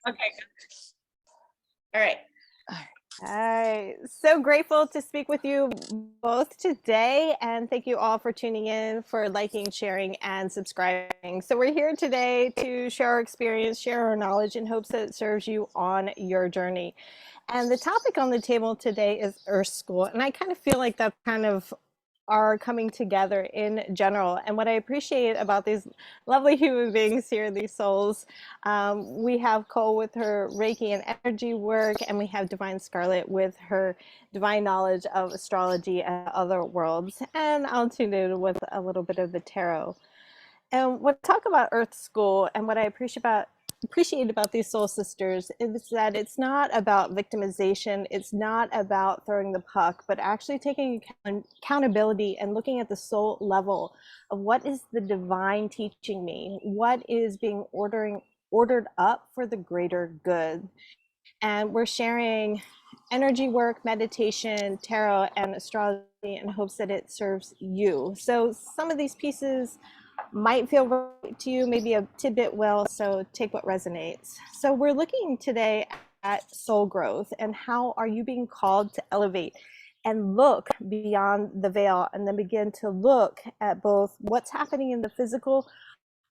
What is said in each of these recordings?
Okay. All right. All right. So grateful to speak with you both today. And thank you all for tuning in, for liking, sharing, and subscribing. So we're here today to share our experience, share our knowledge in hopes that it serves you on your journey. And the topic on the table today is Earth School. And I kind of feel like that's kind of are coming together in general. And what I appreciate about these lovely human beings here, these souls, we have Cole with her Reiki and energy work, and we have Divine Scarlet with her divine knowledge of astrology and other worlds. And I'll tune in with a little bit of the tarot. And what talk about Earth School and what I appreciate about these soul sisters is that it's not about victimization, it's not about throwing the puck, but actually taking accountability and looking at the soul level of what is the divine teaching me, what is being ordered up for the greater good. And we're sharing energy work, meditation, tarot, and astrology in hopes that it serves you. So some of these pieces might feel right to you, maybe a tidbit will, so take what resonates. So we're looking today at soul growth and how are you being called to elevate and look beyond the veil, and then begin to look at both what's happening in the physical,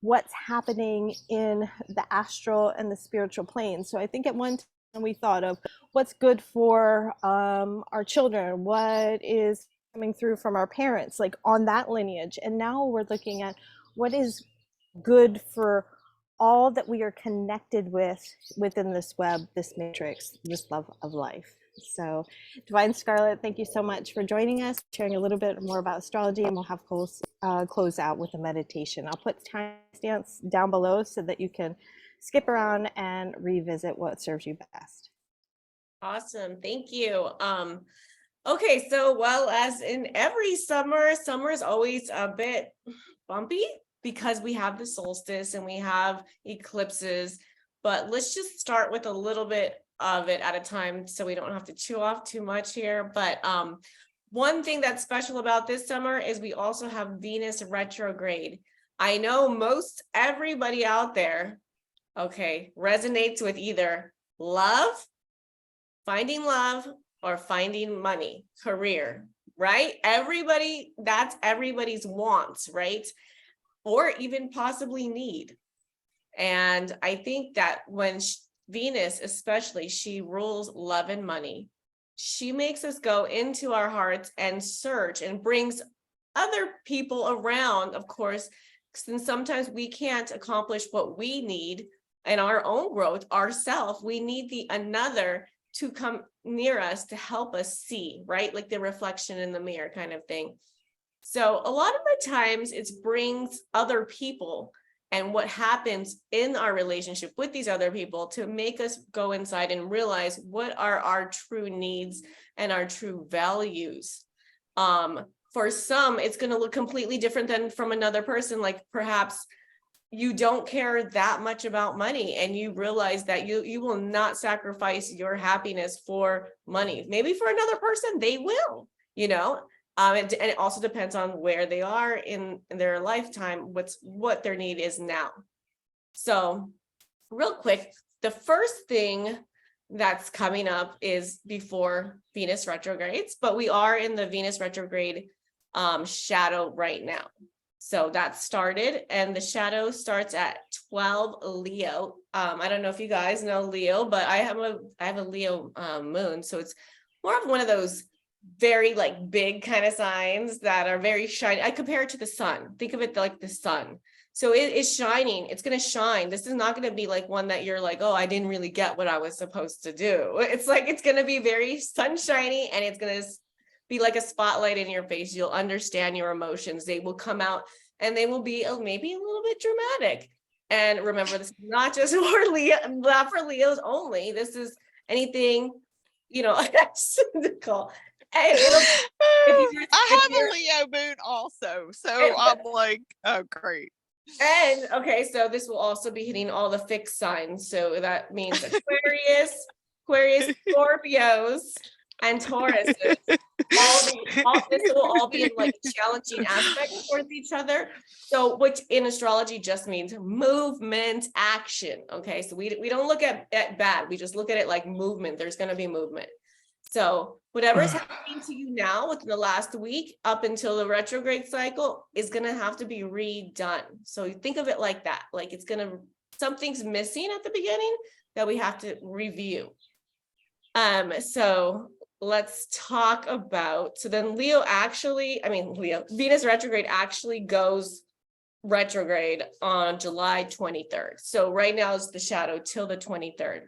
what's happening in the astral and the spiritual plane. So I think at one time we thought of what's good for our children, what is coming through from our parents, like on that lineage. And now we're looking at what is good for all that we are connected with within this web, this matrix, this love of life. So Divine Scarlet, thank you so much for joining us, sharing a little bit more about astrology, and we'll have close out with a meditation. I'll put timestamps down below so that you can skip around and revisit what serves you best. Awesome. Thank you. Okay, so well, as in every summer is always a bit bumpy because we have the solstice and we have eclipses, but let's just start with a little bit of it at a time so we don't have to chew off too much here. But one thing that's special about this summer is we also have Venus retrograde. I know most everybody out there, okay, resonates with either finding love, or finding money, career, right? Everybody, that's everybody's wants, right? Or even possibly need. And I think that when Venus, especially, she rules love and money, she makes us go into our hearts and search and brings other people around, of course, since sometimes we can't accomplish what we need in our own growth ourselves. We need the another to come near us to help us see, right? Like the reflection in the mirror kind of thing. So a lot of the times it brings other people and what happens in our relationship with these other people to make us go inside and realize what are our true needs and our true values. For some, it's going to look completely different than from another person. Like perhaps you don't care that much about money and you realize that you will not sacrifice your happiness for money. Maybe for another person, they will, and it also depends on where they are in their lifetime, what their need is now. So real quick, the first thing that's coming up is before Venus retrogrades, but we are in the Venus retrograde shadow right now. So that started, and the shadow starts at 12 Leo. I don't know if you guys know Leo, but I have a Leo moon, so it's more of one of those very like big kind of signs that are very shiny. I compare it to the sun. Think of it like the sun. So it is shining. It's going to shine. This is not going to be like one that you're like, oh, I didn't really get what I was supposed to do. It's like it's going to be very sunshiny, and it's going to be like a spotlight in your face. You'll understand your emotions. They will come out and they will be maybe a little bit dramatic. And remember, this is not just for Leo, not for Leos only. This is anything, cynical. And I have a Leo moon also. So I'm like, oh, great. And okay, so this will also be hitting all the fixed signs. So that means Aquarius, Scorpios, and Taurus. This will all be in like challenging aspects towards each other. So, which in astrology just means movement, action. Okay, so we don't look at bad. We just look at it like movement. There's going to be movement. So whatever is happening to you now within the last week up until the retrograde cycle is going to have to be redone. So think of it like that. Like something's missing at the beginning that we have to review. So let's talk about, so then Venus retrograde actually goes retrograde on July 23rd. So right now is the shadow till the 23rd.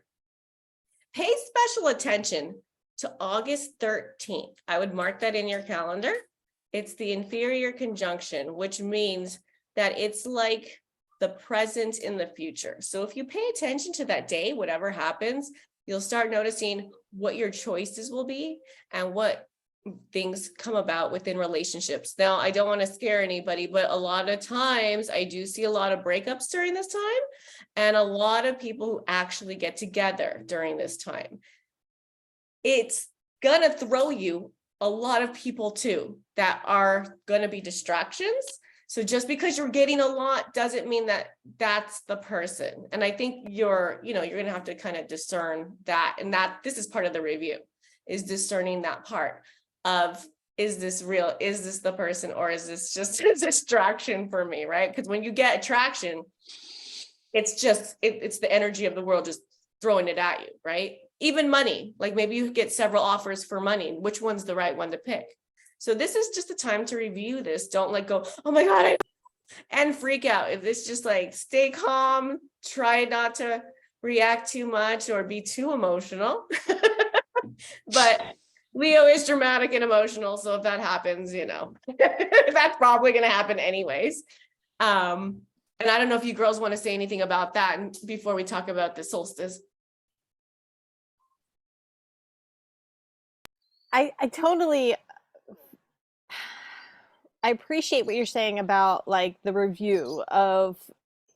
Pay special attention to August 13th. I would mark that in your calendar. It's the inferior conjunction, which means that it's like the present in the future. So if you pay attention to that day, whatever happens, you'll start noticing what your choices will be and what things come about within relationships. Now, I don't want to scare anybody, but a lot of times I do see a lot of breakups during this time and a lot of people who actually get together during this time. It's gonna throw you a lot of people too that are gonna be distractions. So just because you're getting a lot doesn't mean that that's the person. And I think you're gonna have to kind of discern that, and that this is part of the review, is discerning that part of, is this real? Is this the person, or is this just a distraction for me, right? Because when you get attraction, it's just it's the energy of the world just throwing it at you, right? Even money, like maybe you get several offers for money. Which one's the right one to pick? So this is just a time to review this. Don't like go, oh my God, and freak out. If it's just like, stay calm, try not to react too much or be too emotional. But Leo is dramatic and emotional. So if that happens, that's probably going to happen anyways. And I don't know if you girls want to say anything about that before we talk about the solstice. I totally appreciate what you're saying about like the review of,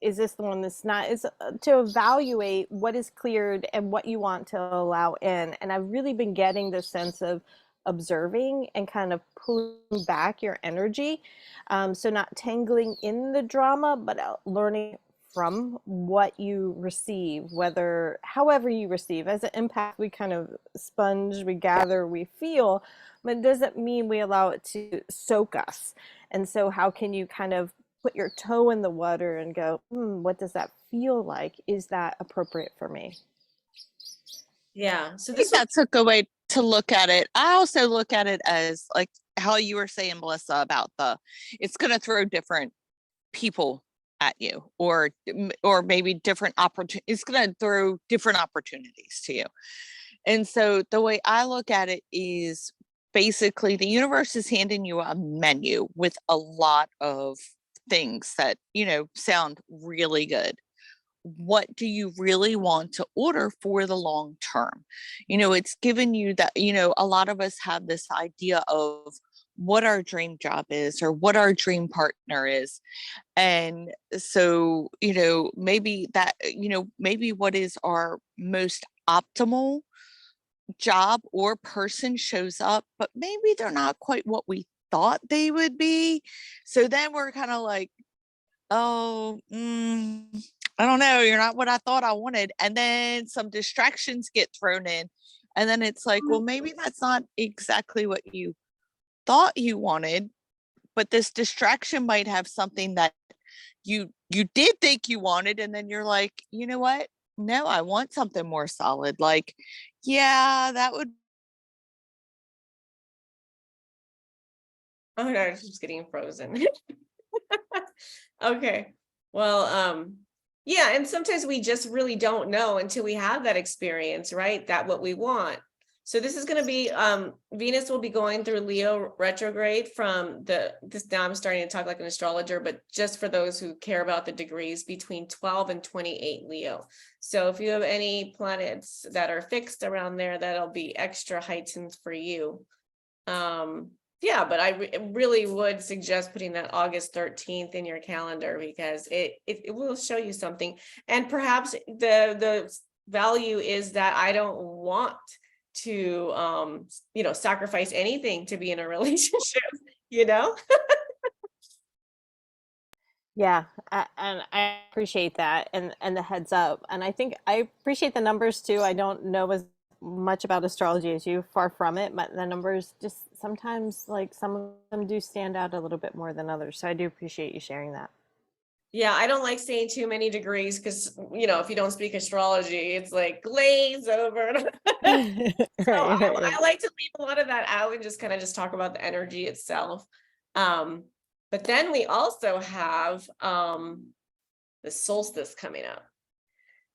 is this the one that's not, is to evaluate what is cleared and what you want to allow in. And I've really been getting the sense of observing and kind of pulling back your energy. So not tangling in the drama, but learning from what you receive, however you receive. As an empath, we kind of sponge, we gather, we feel, but it doesn't mean we allow it to soak us. And so how can you kind of put your toe in the water and go, what does that feel like? Is that appropriate for me? Yeah. So I think that's a good way to look at it. I also look at it as like how you were saying, Melissa, about it's going to throw different people at you, or maybe different opportunities. It's going to throw different opportunities to you. And so the way I look at it is basically the universe is handing you a menu with a lot of things that, sound really good. What do you really want to order for the long term? It's given you that, a lot of us have this idea of what our dream job is or what our dream partner is. And so, maybe that, maybe what is our most optimal job or person shows up, but maybe they're not quite what we thought they would be. So then we're kind of like, oh, I don't know, you're not what I thought I wanted. And then some distractions get thrown in. And then it's like, well, maybe that's not exactly what you thought you wanted, but this distraction might have something that you did think you wanted. And then you're like, you know what? No, I want something more solid. Like, yeah, that would. Oh no, she's getting frozen. Okay. Well, yeah, and sometimes we just really don't know until we have that experience, right? That what we want. So this is going to be, Venus will be going through Leo retrograde from now I'm starting to talk like an astrologer, but just for those who care about the degrees, between 12 and 28 Leo. So if you have any planets that are fixed around there, that'll be extra heightened for you. Yeah, but I really would suggest putting that August 13th in your calendar, because it will show you something. And perhaps the value is that I don't want to sacrifice anything to be in a relationship, you know? Yeah, and I appreciate that and the heads up. And I think I appreciate the numbers too. I don't know as much about astrology as you, far from it, but the numbers just sometimes, like, some of them do stand out a little bit more than others. So I do appreciate you sharing that. Yeah, I don't like saying too many degrees because, if you don't speak astrology, it's like glaze over. Right, So right. I like to leave a lot of that out and just kind of just talk about the energy itself. But then we also have the solstice coming up.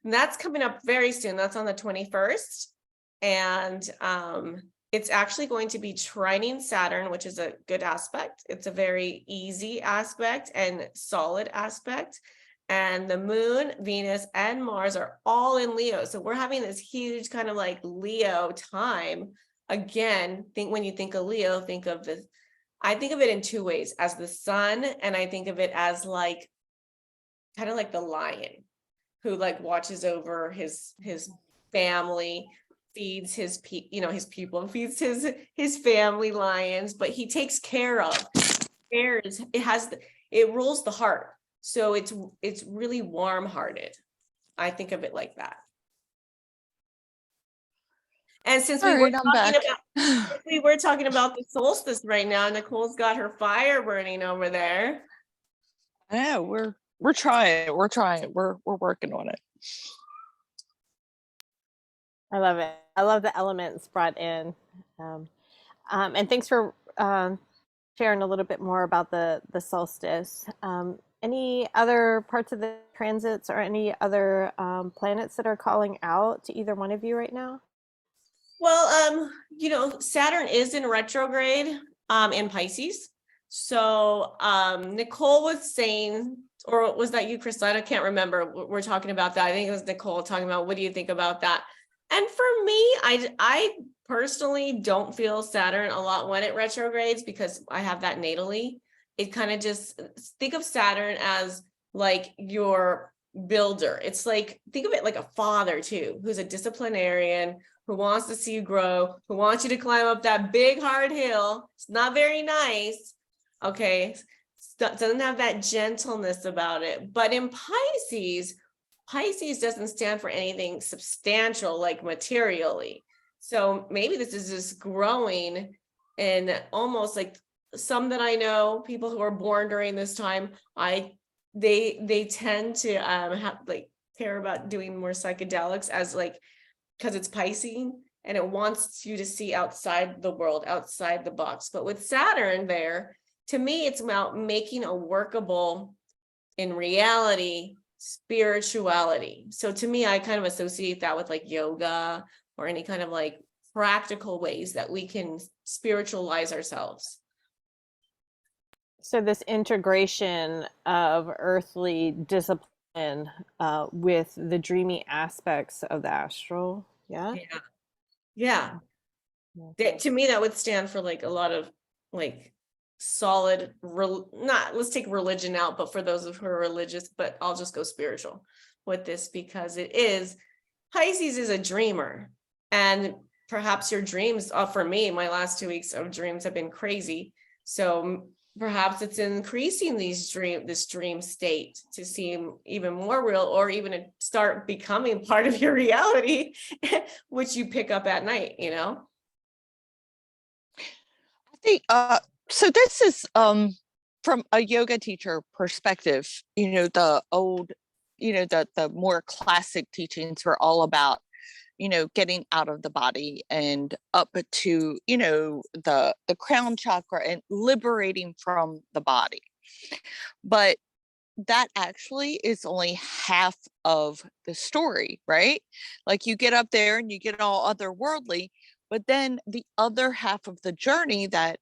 And that's coming up very soon. That's on the 21st. And it's actually going to be trining Saturn, which is a good aspect. It's a very easy aspect and solid aspect. And the moon, Venus, and Mars are all in Leo. So we're having this huge kind of like Leo time. Again, when you think of Leo, I think of it in two ways, as the sun, and I think of it as like kind of like the lion who like watches over his family, feeds his people, feeds his family lions, but he takes care of it rules the heart. So it's really warm-hearted. I think of it like that. And since All right, I'm back. we were talking about the solstice right now, Nicole's got her fire burning over there. Yeah, we're trying. We're working on it. I love it. I love the elements brought in. And thanks for sharing a little bit more about the solstice. Any other parts of the transits or any other planets that are calling out to either one of you right now? Well, Saturn is in retrograde in Pisces. So Nicole was saying, or was that you, Krista? I can't remember. We're talking about that. I think it was Nicole talking about, what do you think about that? And for me, I personally don't feel Saturn a lot when it retrogrades because I have that natally. It kind of just, think of Saturn as like your builder. It's like, think of it like a father too, who's a disciplinarian, who wants to see you grow, who wants you to climb up that big hard hill. It's not very nice. Okay. Doesn't have that gentleness about it. But in Pisces doesn't stand for anything substantial, like materially. So maybe this is just growing, and almost like some that I know, people who are born during this time, they tend to have like care about doing more psychedelics, as like, because it's Pisces and it wants you to see outside the world, outside the box. But with Saturn there, to me, it's about making a workable, in reality, spirituality. So to me, I kind of associate that with like yoga or any kind of like practical ways that we can spiritualize ourselves. So this integration of earthly discipline with the dreamy aspects of the astral. Yeah. Yeah. To me, that would stand for like a lot of like solid, let's take religion out, but for those who are religious, but I'll just go spiritual with this, because Pisces is a dreamer, and perhaps your dreams, for me, my last 2 weeks of dreams have been crazy. So perhaps it's increasing this dream state to seem even more real, or even to start becoming part of your reality, which you pick up at night, I think so this is from a yoga teacher perspective, the old, the more classic teachings were all about, getting out of the body and up to, the crown chakra and liberating from the body. But that actually is only half of the story, right? Like you get up there and you get all otherworldly, but then the other half of the journey that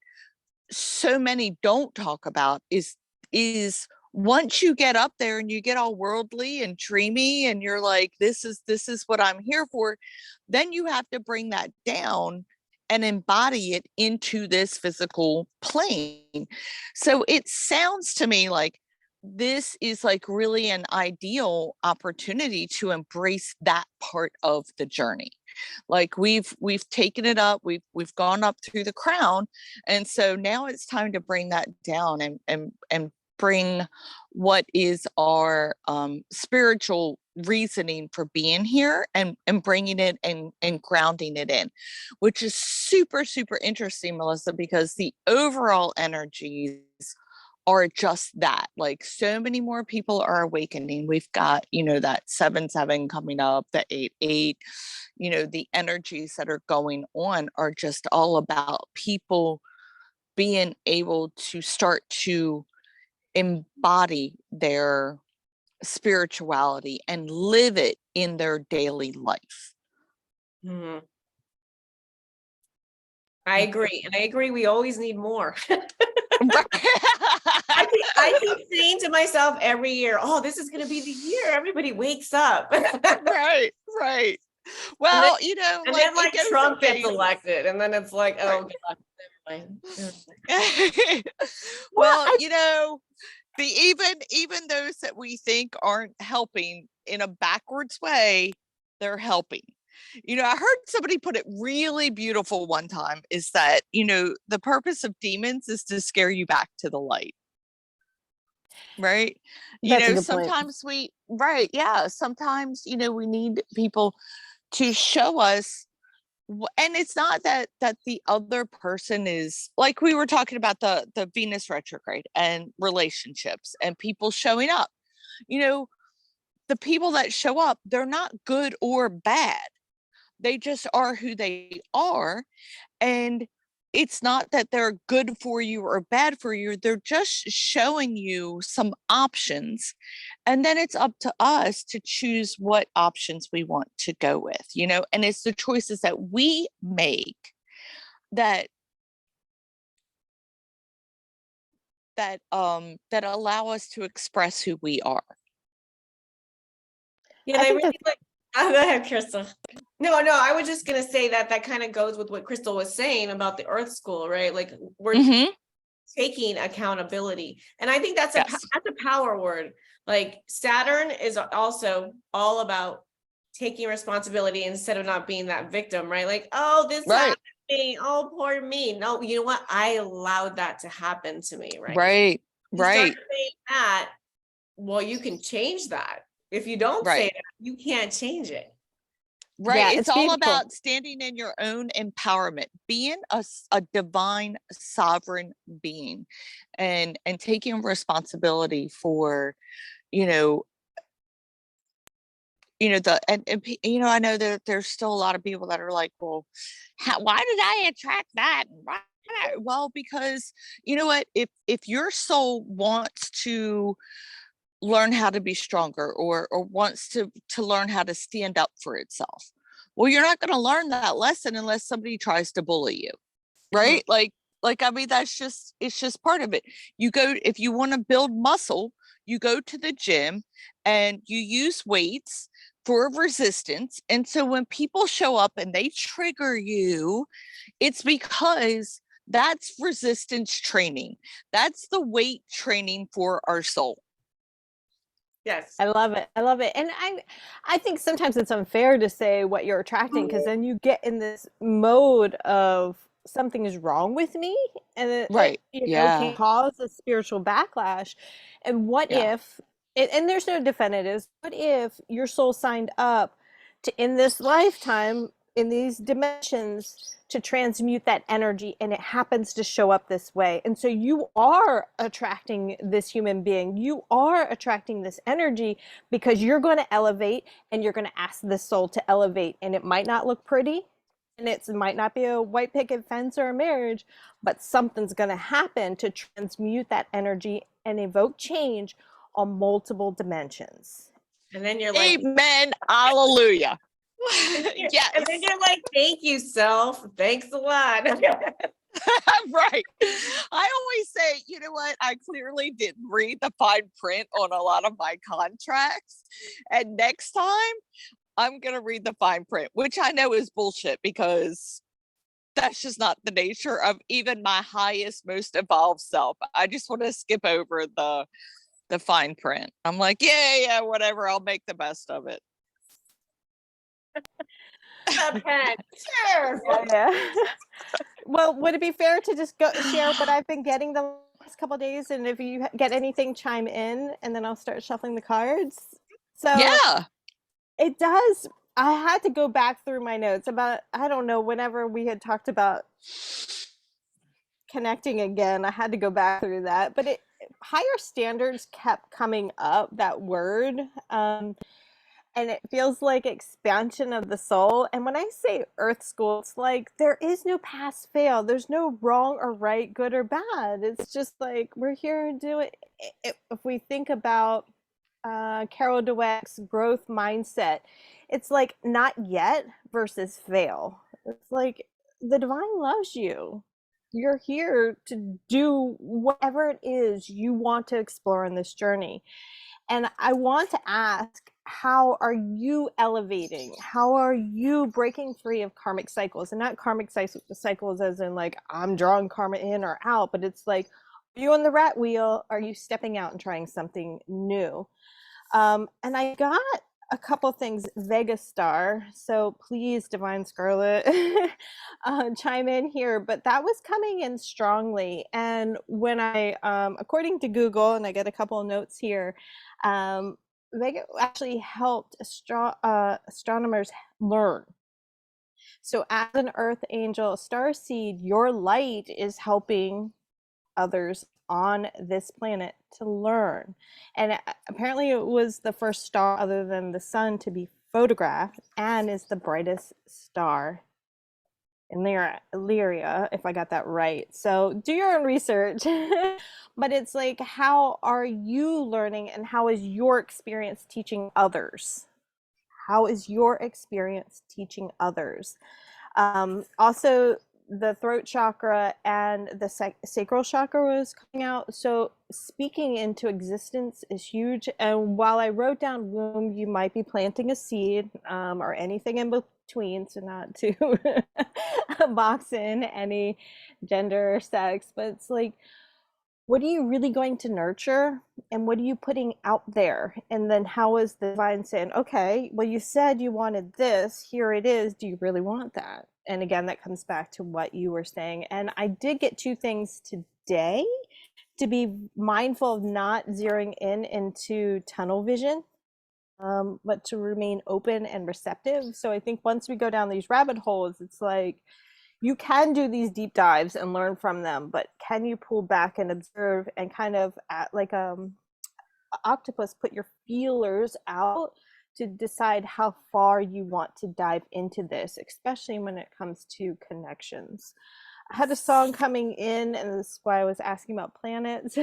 so many don't talk about is once you get up there and you get all worldly and dreamy and you're like, this is what I'm here for, then you have to bring that down and embody it into this physical plane. So it sounds to me like this is like really an ideal opportunity to embrace that part of the journey. Like we've taken it up, we've gone up through the crown, and so now it's time to bring that down and bring what is our spiritual reasoning for being here, and bringing it and grounding it in, which is super super interesting, Melissa, because the overall energies are just that. Like, so many more people are awakening. We've got, that 7-7 coming up, the 8-8, the energies that are going on are just all about people being able to start to embody their spirituality and live it in their daily life. Mhm. I agree. And I agree, we always need more. I keep saying to myself every year, oh, this is going to be the year everybody wakes up. Right. Well, And then like Trump gets elected, and then it's like, oh, God, never mind. Well, even those that we think aren't helping in a backwards way, they're helping. I heard somebody put it really beautiful one time, is that, the purpose of demons is to scare you back to the light. Right. That's a good point. Sometimes right. Yeah. Sometimes, we need people to show us, and it's not that the other person is, like we were talking about the Venus retrograde and relationships and people showing up. The people that show up, they're not good or bad. They just are who they are. And it's not that they're good for you or bad for you. They're just showing you some options. And then it's up to us to choose what options we want to go with, and it's the choices that we make that allow us to express who we are. Yeah, I really like. Oh, go ahead, Crystal. No, I was just gonna say that kind of goes with what Crystal was saying about the Earth School, right? Like, we're taking accountability, and I think that's a power word. Like, Saturn is also all about taking responsibility instead of not being that victim, right? Like, oh, this happened to me. Oh, poor me. No, you know what? I allowed that to happen to me, right? Right. You start saying that, well, you can change that. If you don't say that, you can't change it. Right. Yeah, it's all about standing in your own empowerment, being a divine sovereign being, and taking responsibility for, I know that there's still a lot of people that are like, well, why did I attract that? Well, because you know what, if your soul wants to learn how to be stronger, or wants to learn how to stand up for itself, well, you're not going to learn that lesson unless somebody tries to bully you, right? Like I mean, it's just part of it. If you want to build muscle, you go to the gym and you use weights for resistance. And so when people show up and they trigger you, it's because that's resistance training. That's the weight training for our soul. Yes. I love it. And I think sometimes it's unfair to say what you're attracting, because then you get in this mode of something is wrong with me, and it can cause a spiritual backlash. And what if, and there's no definitives, what if your soul signed up to, in this lifetime, in these dimensions, to transmute that energy, and it happens to show up this way, and so you are attracting this human being, you are attracting this energy, because you're going to elevate, and you're going to ask this soul to elevate, and it might not look pretty, and it might not be a white picket fence or a marriage, but something's going to happen to transmute that energy and evoke change on multiple dimensions. And then you're like, amen, hallelujah. Yes. And then you're like, thank you, self. Thanks a lot. Right. I always say, you know what? I clearly didn't read the fine print on a lot of my contracts. And next time, I'm going to read the fine print, which I know is bullshit, because that's just not the nature of even my highest, most evolved self. I just want to skip over the fine print. I'm like, yeah, whatever. I'll make the best of it. the pen. Sure. Yeah. Well, would it be fair to just go share what I've been getting the last couple of days, and if you get anything, chime in, and then I'll start shuffling the cards. So Yeah. it does. I had to go back through my notes about, I don't know, whenever we had talked about connecting again, I had to go back through that. But higher standards kept coming up, that word. And it feels like expansion of the soul. And when I say earth school, it's like there is no pass fail. There's no wrong or right, good or bad. It's just like we're here to do it. If we think about Carol Dweck's growth mindset, it's like not yet versus fail. It's like the divine loves you. You're here to do whatever it is you want to explore in this journey. And I want to ask, how are you elevating? How are you breaking free of karmic cycles? And not karmic cycles as in like I'm drawing karma in or out, but it's like, are you on the rat wheel? Are you stepping out and trying something new? And I got a couple things, Vega Star. So please, Divine Scarlet, chime in here. But that was coming in strongly. And when I, according to Google, and I get a couple of notes here, Vega actually helped astronomers learn. So as an earth angel, star seed, your light is helping others on this planet to learn. And apparently it was the first star other than the sun to be photographed and is the brightest star in Lyria, if I got that right. So do your own research. But it's like, how are you learning, and how is your experience teaching others? How is your experience teaching others? Also, the throat chakra and the sacral chakra was coming out. So speaking into existence is huge. And while I wrote down womb, you might be planting a seed, or anything in between. So not to box in any gender or sex, but it's like, what are you really going to nurture, and what are you putting out there? And then how is the divine saying, okay, well, you said you wanted this, here it is, do you really want that? And again, that comes back to what you were saying. And I did get two things today: to be mindful of not zeroing in into tunnel vision, but to remain open and receptive. So I think once we go down these rabbit holes, it's like, you can do these deep dives and learn from them, but can you pull back and observe and kind of like octopus, put your feelers out to decide how far you want to dive into this, especially when it comes to connections. I had a song coming in, and this is why I was asking about planets.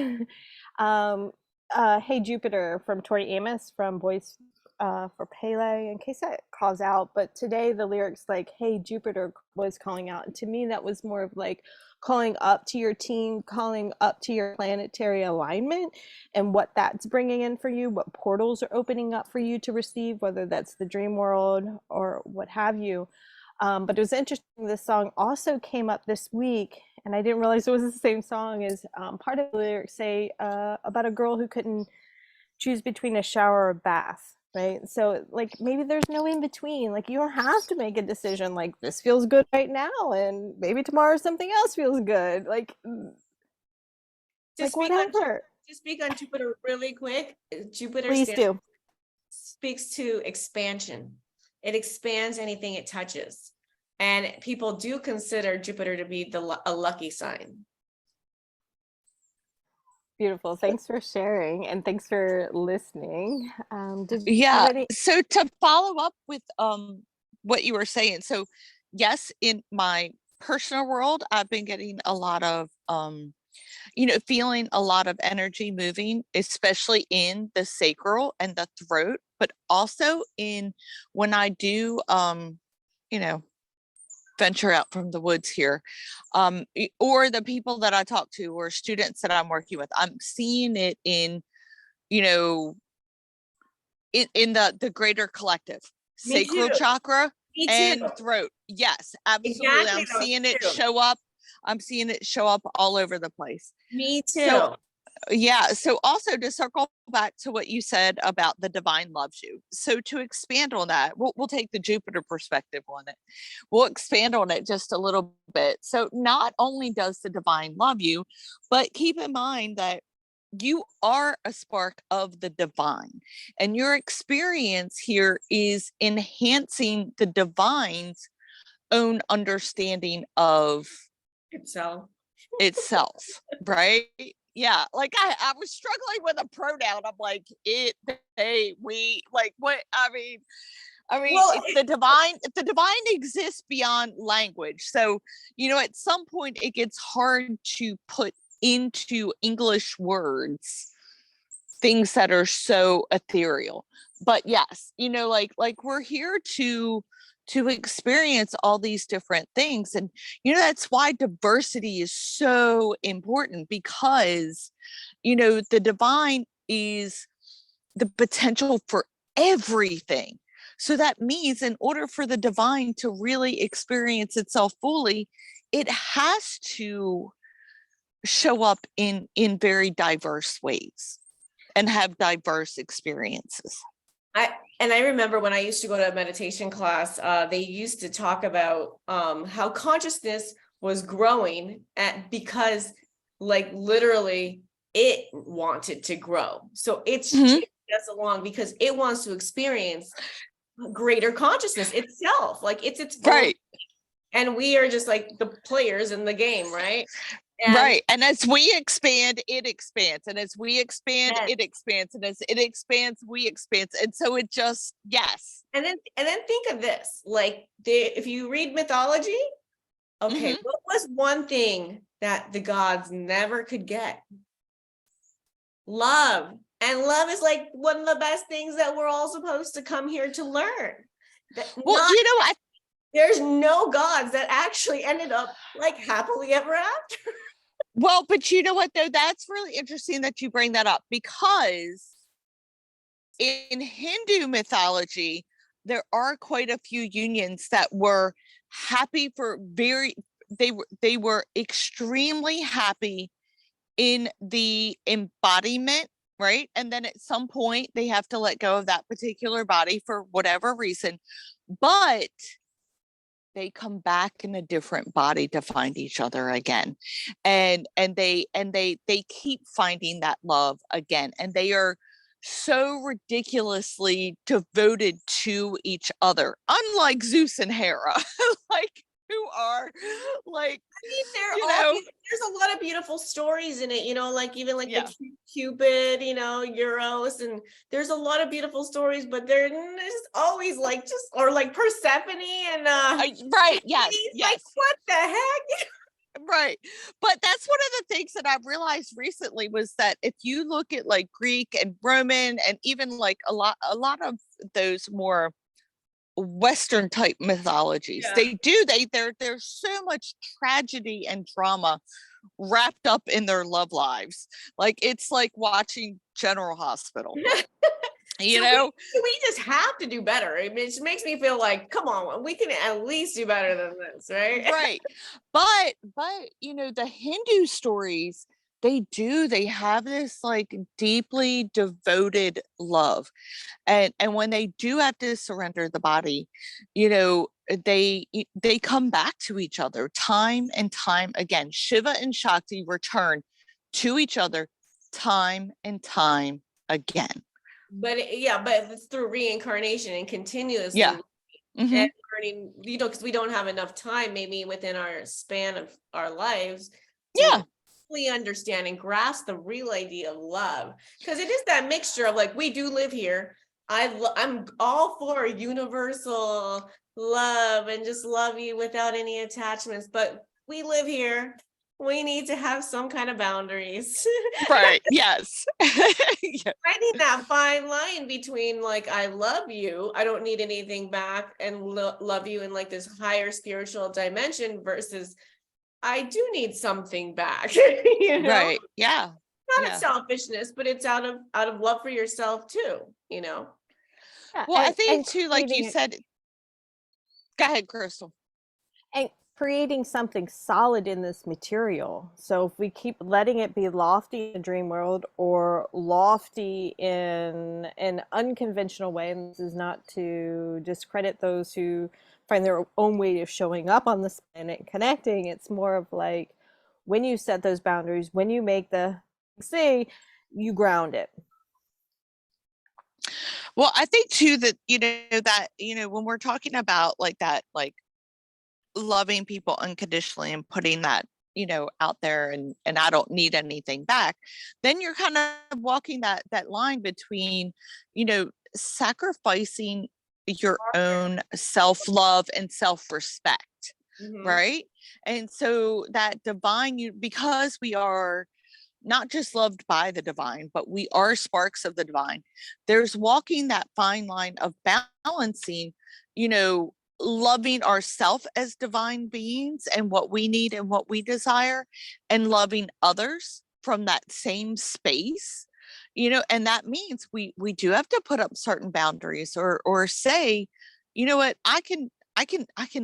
Hey Jupiter from Tori Amos from Voice for Pele, in case that calls out. But today the lyrics like, hey Jupiter, was calling out. And to me, that was more of like calling up to your team, calling up to your planetary alignment and what that's bringing in for you, what portals are opening up for you to receive, whether that's the dream world or what have you. But it was interesting, this song also came up this week, and I didn't realize it was the same song. As part of the lyrics say about a girl who couldn't choose between a shower or a bath, right? So like, maybe there's no in between. Like, you don't have to make a decision like this feels good right now and maybe tomorrow something else feels good. Like whatever. To speak on Jupiter really quick, Jupiter Please do. speaks to expansion. It expands anything it touches. And people do consider Jupiter to be a lucky sign. Beautiful. Thanks for sharing, and thanks for listening. So to follow up with what you were saying, so yes, in my personal world, I've been getting a lot of feeling a lot of energy moving, especially in the sacral and the throat, but also in when I do venture out from the woods here, or the people that I talk to or students that I'm working with. I'm seeing it in the greater collective. Sacral chakra and throat. Yes, absolutely. Exactly, I'm seeing it show up. I'm seeing it show up all over the place. Me too. Yeah. So also to circle back to what you said about the divine loves you. So to expand on that, we'll take the Jupiter perspective on it. We'll expand on it just a little bit. So not only does the divine love you, but keep in mind that you are a spark of the divine, and your experience here is enhancing the divine's own understanding of itself. itself, right? Yeah, like I was struggling with a pronoun. I'm like, it, they, we, like what? I mean, Well, if the divine exists beyond language. So, at some point it gets hard to put into English words things that are so ethereal. But yes, like we're here to experience all these different things. And that's why diversity is so important, because the divine is the potential for everything. So that means in order for the divine to really experience itself fully, it has to show up in very diverse ways and have diverse experiences. I remember when I used to go to a meditation class, they used to talk about how consciousness was growing because like literally it wanted to grow. So it's taking us along because it wants to experience greater consciousness itself. Like it's its own, Right. and we are just like the players in the game, right? Right. And as we expand, it expands. And as we expand, Yes. it expands. And as it expands, we expand. And so it just, yes. And then think of this, like if you read mythology, okay, what was one thing that the gods never could get? Love. And love is like one of the best things that we're all supposed to come here to learn. Well, what? There's no gods that actually ended up like happily ever after. Well, but you know what, though? That's really interesting that you bring that up, because in Hindu mythology, there are quite a few unions that were happy they were extremely happy in the embodiment, right? And then at some point they have to let go of that particular body for whatever reason, but they come back in a different body to find each other again, and they keep finding that love again, and they are so ridiculously devoted to each other, unlike Zeus and Hera. Like, who are like, there's a lot of beautiful stories in it, like even like yeah. the Cupid, Eros, and there's a lot of beautiful stories, but there's always like or like Persephone and right, yes, yes. Like, what the heck? Right. But that's one of the things that I've realized recently, was that if you look at like Greek and Roman and even like a lot of those more Western type mythologies, there's so much tragedy and drama wrapped up in their love lives. Like, it's like watching General Hospital. We just have to do better. I mean, it just makes me feel like, come on, we can at least do better than this, right? Right. But the Hindu stories, they have this like deeply devoted love. And when they do have to surrender the body, they come back to each other time and time again. Shiva and Shakti return to each other time and time again. But it's through reincarnation and continuously. Yeah. And learning, because we don't have enough time maybe within our span of our lives to fully understand and grasp the real idea of love, because it is that mixture of like, we do live here. I'm all for universal love and just love you without any attachments, but we live here. We need to have some kind of boundaries. Right. Yes. Finding that fine line between like, I love you, I don't need anything back, and love you in like this higher spiritual dimension, versus I do need something back. Right. Yeah. Not of selfishness, but it's out of love for yourself too. Yeah, well, I think too, like you said. Go ahead, Crystal. And creating something solid in this material. So if we keep letting it be lofty in the dream world or lofty in an unconventional way, and this is not to discredit those who find their own way of showing up on this planet and connecting, it's more of like when you set those boundaries, when you make the say, you ground it. Well, I think too that, when we're talking about like that, like loving people unconditionally and putting that, out there and I don't need anything back, then you're kind of walking that line between, sacrificing your own self-love and self-respect, Mhm. right? And so that divine, because we are not just loved by the divine, but we are sparks of the divine. There's walking that fine line of balancing, loving ourselves as divine beings and what we need and what we desire, and loving others from that same space, and that means we do have to put up certain boundaries or say, you know what, I can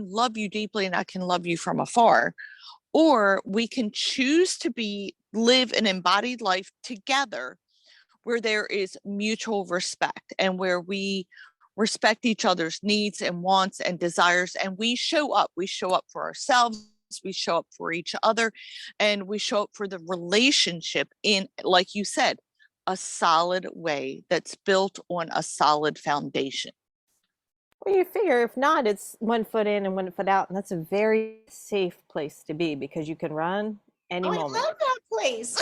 love you deeply and I can love you from afar, or we can choose to live an embodied life together where there is mutual respect and where we respect each other's needs and wants and desires, and we show up for ourselves, we show up for each other, and we show up for the relationship in, like you said, a solid way that's built on a solid foundation. Well, you figure if not, it's 1 foot in and 1 foot out, and that's a very safe place to be because you can run any Oh, I moment. love that place.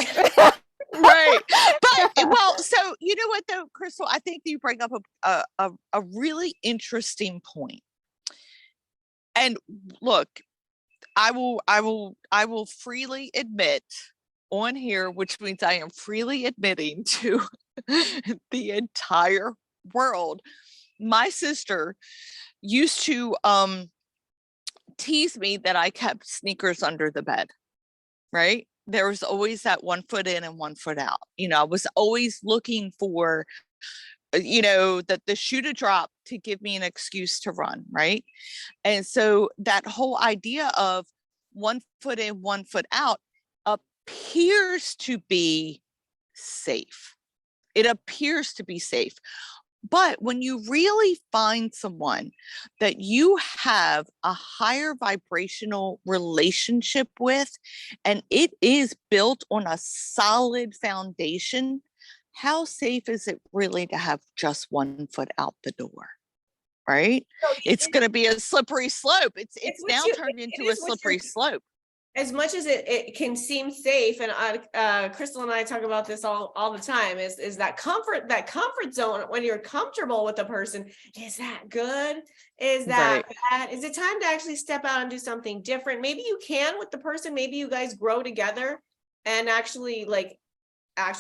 Right. But well, so you know what though, Crystal, I think you bring up a really interesting point. And look, I will freely admit on here, which means I am freely admitting to the entire world. My sister used to tease me that I kept sneakers under the bed, right? There was always that 1 foot in and 1 foot out. I was always looking for, that the shoe to drop to give me an excuse to run, right? And so that whole idea of 1 foot in, 1 foot out appears to be safe. It appears to be safe. But when you really find someone that you have a higher vibrational relationship with, and it is built on a solid foundation, how safe is it really to have just 1 foot out the door? Right? So It's going to be a slippery slope. It's what now you, turned it into a is what you're, slippery slope. as much as it can seem safe, and Crystal and I talk about this all the time, is that comfort zone when you're comfortable with a person. Is that good? Is that Right. bad? Is it time to actually step out and do something different? Maybe you can with the person, maybe you guys grow together and actually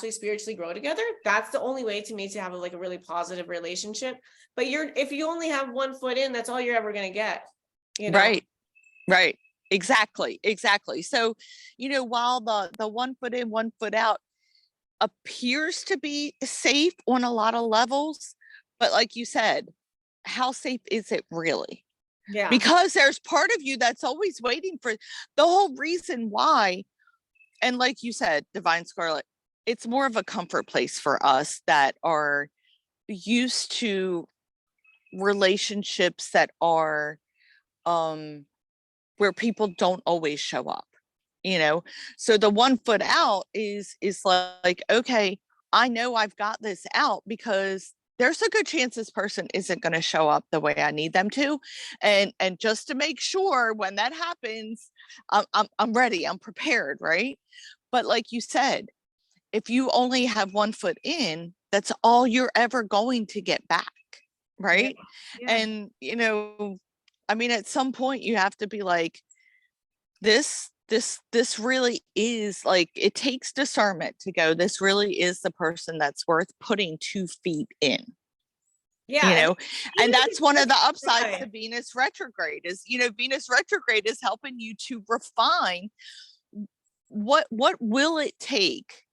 spiritually grow together. That's the only way to me to have a really positive relationship. But if you only have 1 foot in, that's all you're ever going to get, Right. Right. Exactly. So, while the 1 foot in, 1 foot out appears to be safe on a lot of levels, but like you said, how safe is it really? Yeah. Because there's part of you that's always waiting for the whole reason why. And like you said, Divine Scarlet, it's more of a comfort place for us that are used to relationships that are where people don't always show up, so the 1 foot out is like, okay, I know I've got this out because there's a good chance this person isn't going to show up the way I need them to, and just to make sure when that happens, I'm ready, I'm prepared, right? But like you said, if you only have 1 foot in, that's all you're ever going to get back, right? Yeah. And I mean, at some point you have to be like, this really is, like, it takes discernment to go, this really is the person that's worth putting 2 feet in. Yeah. And that's one of the upsides Right. to Venus retrograde is, Venus retrograde is helping you to refine what will it take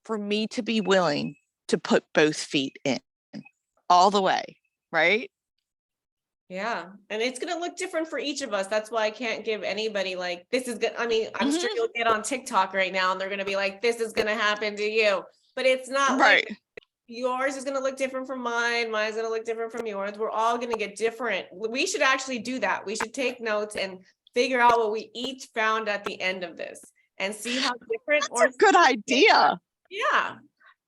for me to be willing to put both feet in all the way, right? Yeah. And it's going to look different for each of us. That's why I can't give anybody like, this is good. I mean, I'm sure Mhm. you'll get on TikTok right now and they're going to be like, this is going to happen to you. But it's not like Right. yours is going to look different from mine. Mine's going to look different from yours. We're all going to get different. We should actually do that. We should take notes and figure out what we each found at the end of this and see how different That's a good idea. yeah.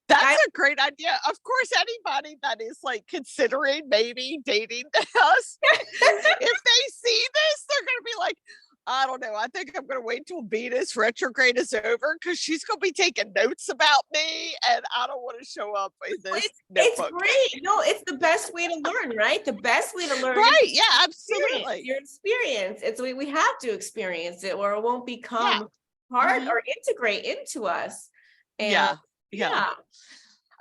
That's a great idea. Of course, anybody that is like considering maybe dating us, if they see this, they're going to be like, I don't know. I think I'm going to wait till Venus retrograde is over because she's going to be taking notes about me, and I don't want to show up in this It's notebook. great. No, it's the best way to learn, right? The best way to learn. Right. Yeah, absolutely. Your experience. It's we have to experience it or it won't become part Mhm. or integrate into us. And Yeah. yeah.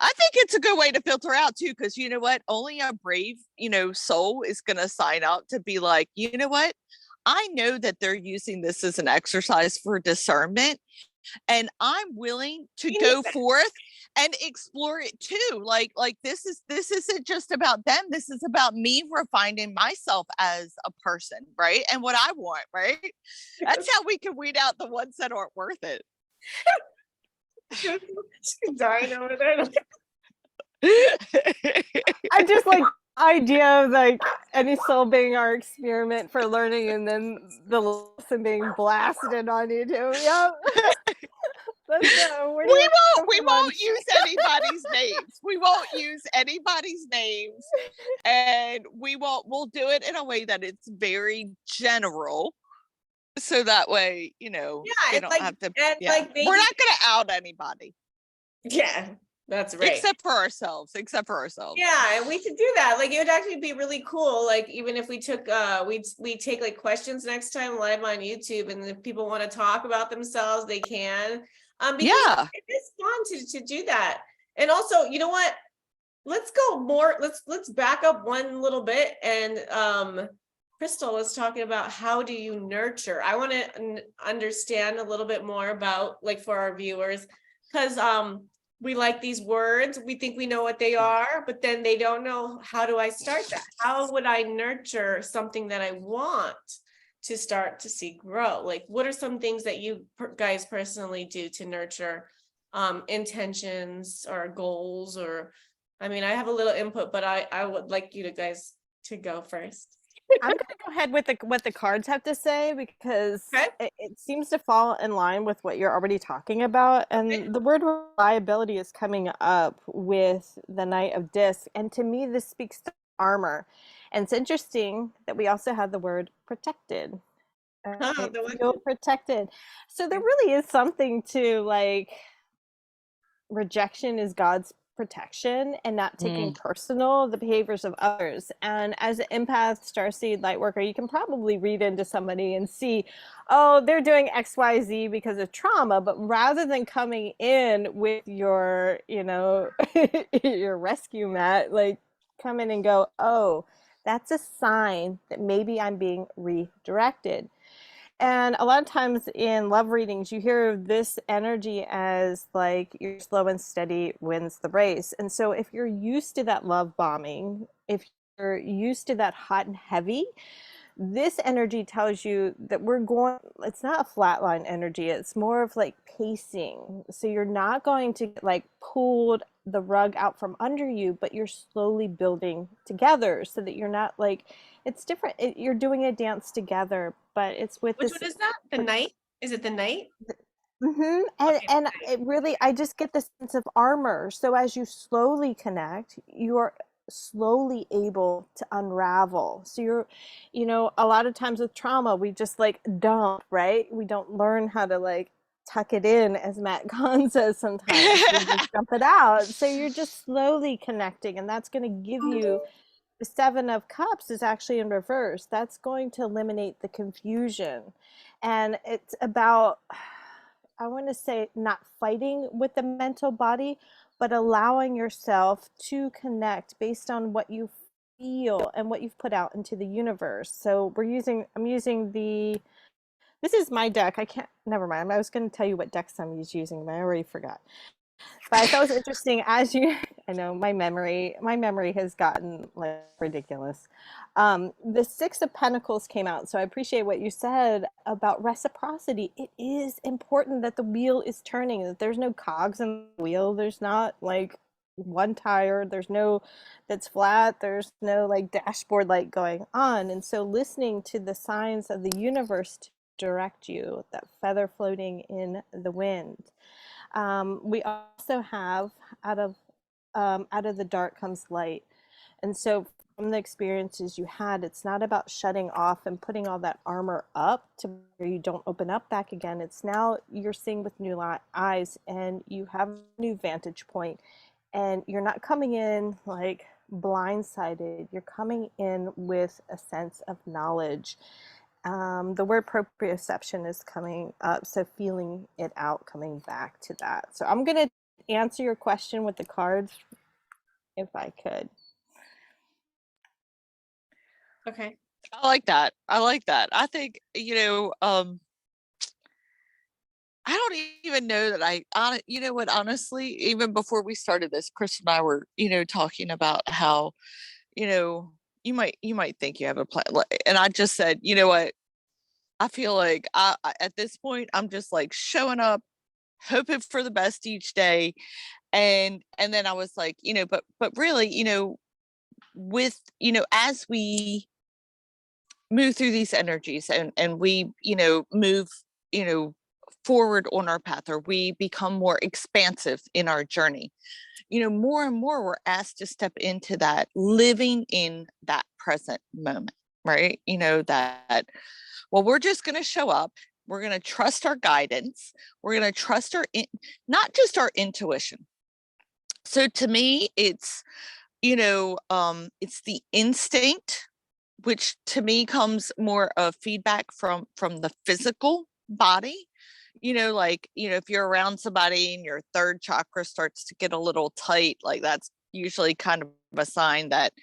I think it's a good way to filter out too, because you know what? Only a brave, soul is going to sign up to be like, you know what? I know that they're using this as an exercise for discernment, and I'm willing to go forth and explore it too. Like this isn't just about them. This is about me refining myself as a person, right? And what I want, right? That's how we can weed out the ones that aren't worth it. She's dying over there. I just like idea of like any soul being our experiment for learning, and then the lesson being blasted on YouTube. Yep. We won't use anybody's names. We won't use anybody's names, and we'll do it in a way that it's very general, so that way they don't have to. Yeah, we're not going to out anybody. Yeah, that's right. Except for ourselves. Yeah, and we could do that. Like it would actually be really cool. Like even if we took we take like questions next time live on YouTube, and if people want to talk about themselves, they can. Because it is fun to do that. And also, you know what? Let's go more. Let's back up one little bit. And Crystal was talking about how do you nurture. I want to understand a little bit more about like for our viewers, because we like these words, we think we know what they are, but then they don't know, how do I start that? How would I nurture something that I want to start to see grow? Like, what are some things that you guys personally do to nurture intentions or goals? Or, I mean, I have a little input, but I would like you guys to go first. I'm going to go ahead with what the cards have to say, because it seems to fall in line with what you're already talking about. And the word reliability is coming up with the Knight of Discs. And to me, this speaks to armor. And it's interesting that we also have the word protected. Feel protected. So there really is something to like rejection is God's protection and not taking personal the behaviors of others. And as an empath, starseed, light worker, you can probably read into somebody and see, oh, they're doing XYZ because of trauma. But rather than coming in with your, your rescue mat, like come in and go, oh, that's a sign that maybe I'm being redirected. And a lot of times in love readings, you hear this energy as like your slow and steady wins the race. And so if you're used to that love bombing, if you're used to that hot and heavy, this energy tells you that it's not a flatline energy. It's more of like pacing. So you're not going to like pulled the rug out from under you, but you're slowly building together so that you're not like, it's different. You're doing a dance together, but it's with Which one is that? The Knight? Is it the Knight? Mm-hmm. And it really, I just get this sense of armor. So as you slowly connect, you are slowly able to unravel. So a lot of times with trauma, we just like dump, right? We don't learn how to like tuck it in, as Matt Kahn says sometimes. We just dump it out. So you're just slowly connecting, and that's going to give you the Seven of Cups is actually in reverse. That's going to eliminate the confusion. And it's about, I want to say, not fighting with the mental body, but allowing yourself to connect based on what you feel and what you've put out into the universe. So I'm using this is my deck. Never mind. I was going to tell you what decks I'm using, but I already forgot. But I thought it was interesting as you, I know my memory has gotten like ridiculous. The Six of Pentacles came out. So I appreciate what you said about reciprocity. It is important that the wheel is turning, that there's no cogs in the wheel. There's not like one tire. There's no that's flat. There's no like dashboard light going on. And so listening to the signs of the universe to direct you, that feather floating in the wind. We also have out of the dark comes light, and so from the experiences you had, it's not about shutting off and putting all that armor up to where you don't open up back again. It's now you're seeing with new eyes, and you have a new vantage point, and you're not coming in like blindsided. You're coming in with a sense of knowledge. The word proprioception is coming up, so feeling it out, coming back to that. So I'm going to answer your question with the cards if I could. Okay. I like that. I like that. I think, I don't even know that you know what, honestly, even before we started this, Chris and I were, talking about how, you might think you have a plan. And I just said, you know what, I feel like at this point, I'm just like showing up, hoping for the best each day. And then I was like, but really, with, as we move through these energies and we, move, forward on our path, or we become more expansive in our journey, more and more we're asked to step into that living in that present moment, right? That, well, we're just going to show up. We're going to trust our guidance. We're going to trust not just our intuition. So to me, it's, it's the instinct, which to me comes more of feedback from the physical body. If you're around somebody and your third chakra starts to get a little tight, like that's usually kind of a sign that,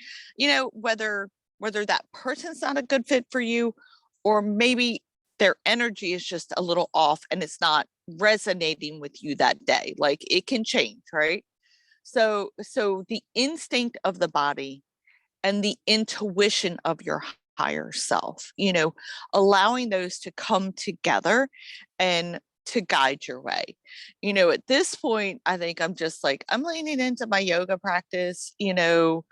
whether that person's not a good fit for you, or maybe their energy is just a little off and it's not resonating with you that day. Like it can change, right? So the instinct of the body and the intuition of your higher self, allowing those to come together and to guide your way. At this point, I think I'm just like, I'm leaning into my yoga practice, the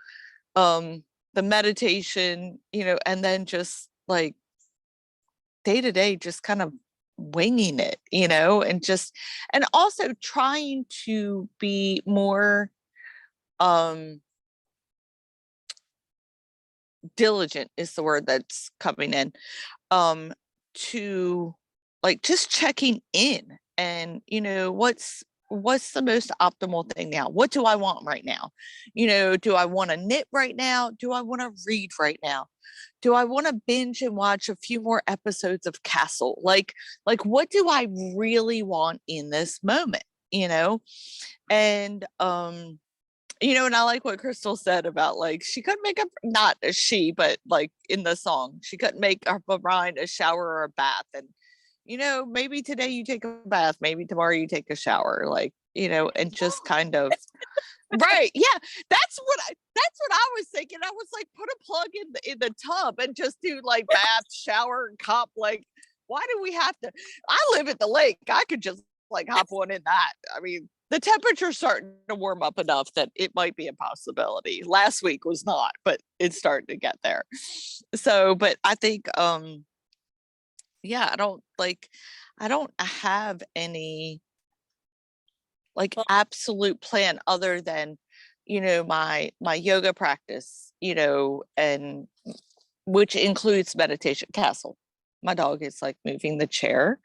meditation, and then just like day to day, just kind of winging it, and also trying to be more diligent is the word that's coming in, to like just checking in and what's the most optimal thing now? What do I want right now? Do I want to knit right now? Do I want to read right now? Do I want to binge and watch a few more episodes of Castle? Like what do I really want in this moment? And and I like what Crystal said about like she couldn't make up, not a she, but like in the song, she couldn't make up a mind, a shower or a bath. And maybe today you take a bath, maybe tomorrow you take a shower, like, and just kind of right. Yeah, that's what I was thinking. I was like, put a plug in the tub and just do like bath, shower, cup. Like, why do we have to? I live at the lake. I could just like hop on in that. I mean, the temperature's starting to warm up enough that it might be a possibility. Last week was not, but it's starting to get there. So, but I think, yeah, I don't have any like absolute plan other than, my yoga practice, and which includes meditation. Castle, my dog is like moving the chair.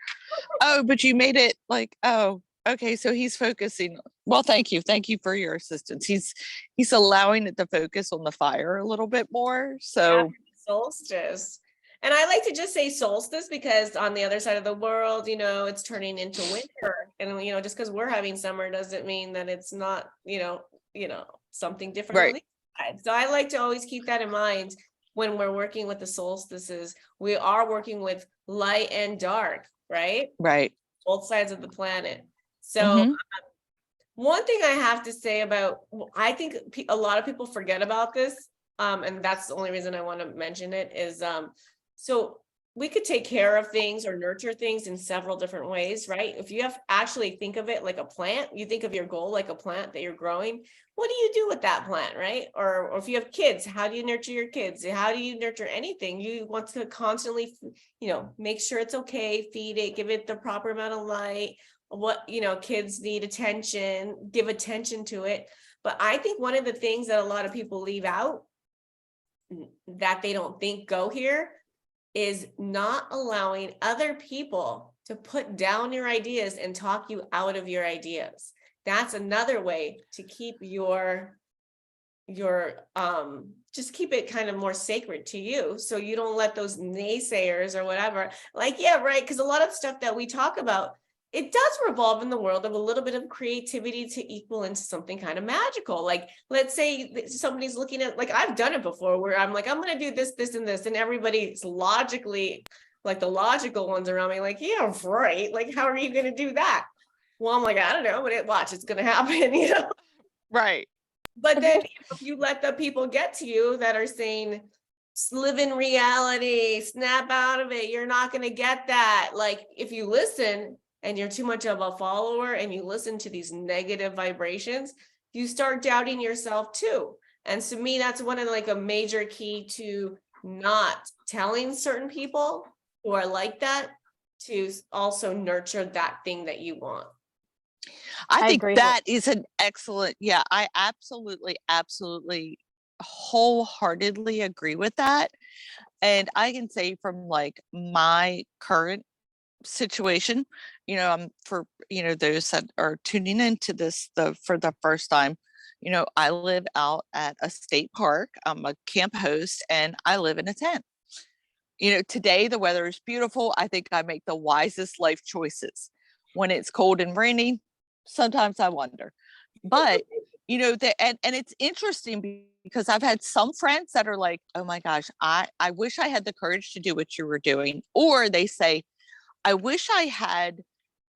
Oh, but you made it like, oh, okay, so he's focusing. Well, thank you for your assistance. He's allowing it to focus on the fire a little bit more. So Solstice. And I like to just say solstice because on the other side of the world, it's turning into winter. And just because we're having summer doesn't mean that it's not, something different on right. the side. So I like to always keep that in mind when we're working with the solstices. We are working with light and dark, right? Right. Both sides of the planet. So Mhm. One thing I have to say about, I think a lot of people forget about this, and that's the only reason I want to mention it is, so we could take care of things or nurture things in several different ways, right? If you have actually think of it like a plant, you think of your goal like a plant that you're growing. What do you do with that plant, right? Or if you have kids, how do you nurture your kids? How do you nurture anything? You want to constantly, make sure it's okay, feed it, give it the proper amount of light. What, kids need attention, give attention to it. But I think one of the things that a lot of people leave out that they don't think go here is not allowing other people to put down your ideas and talk you out of your ideas. That's another way to keep your just keep it kind of more sacred to you, so you don't let those naysayers or whatever, like, yeah, right, because a lot of stuff that we talk about, it does revolve in the world of a little bit of creativity to equal into something kind of magical. Like, let's say somebody's looking at, like, I've done it before, where I'm like, I'm going to do this, this, and this. And everybody's logically, like the logical ones around me, like, yeah, right. Like, how are you going to do that? Well, I'm like, I don't know, but watch, it's going to happen, Right. But then if you let the people get to you that are saying, live in reality, snap out of it, you're not going to get that. Like, if you listen, and you're too much of a follower and you listen to these negative vibrations, you start doubting yourself too. And to me, that's one of a major key to not telling certain people who are like that to also nurture that thing that you want. I think agree. that is an excellent, yeah, I absolutely wholeheartedly agree with that. And I can say from my current situation, for those that are tuning into this for the first time, I live out at a state park. I'm a camp host and I live in a tent. Today the weather is beautiful. I think I make the wisest life choices. When it's cold and rainy, sometimes I wonder. But and it's interesting because I've had some friends that are like, oh my gosh, I wish I had the courage to do what you were doing. Or they say, I wish I had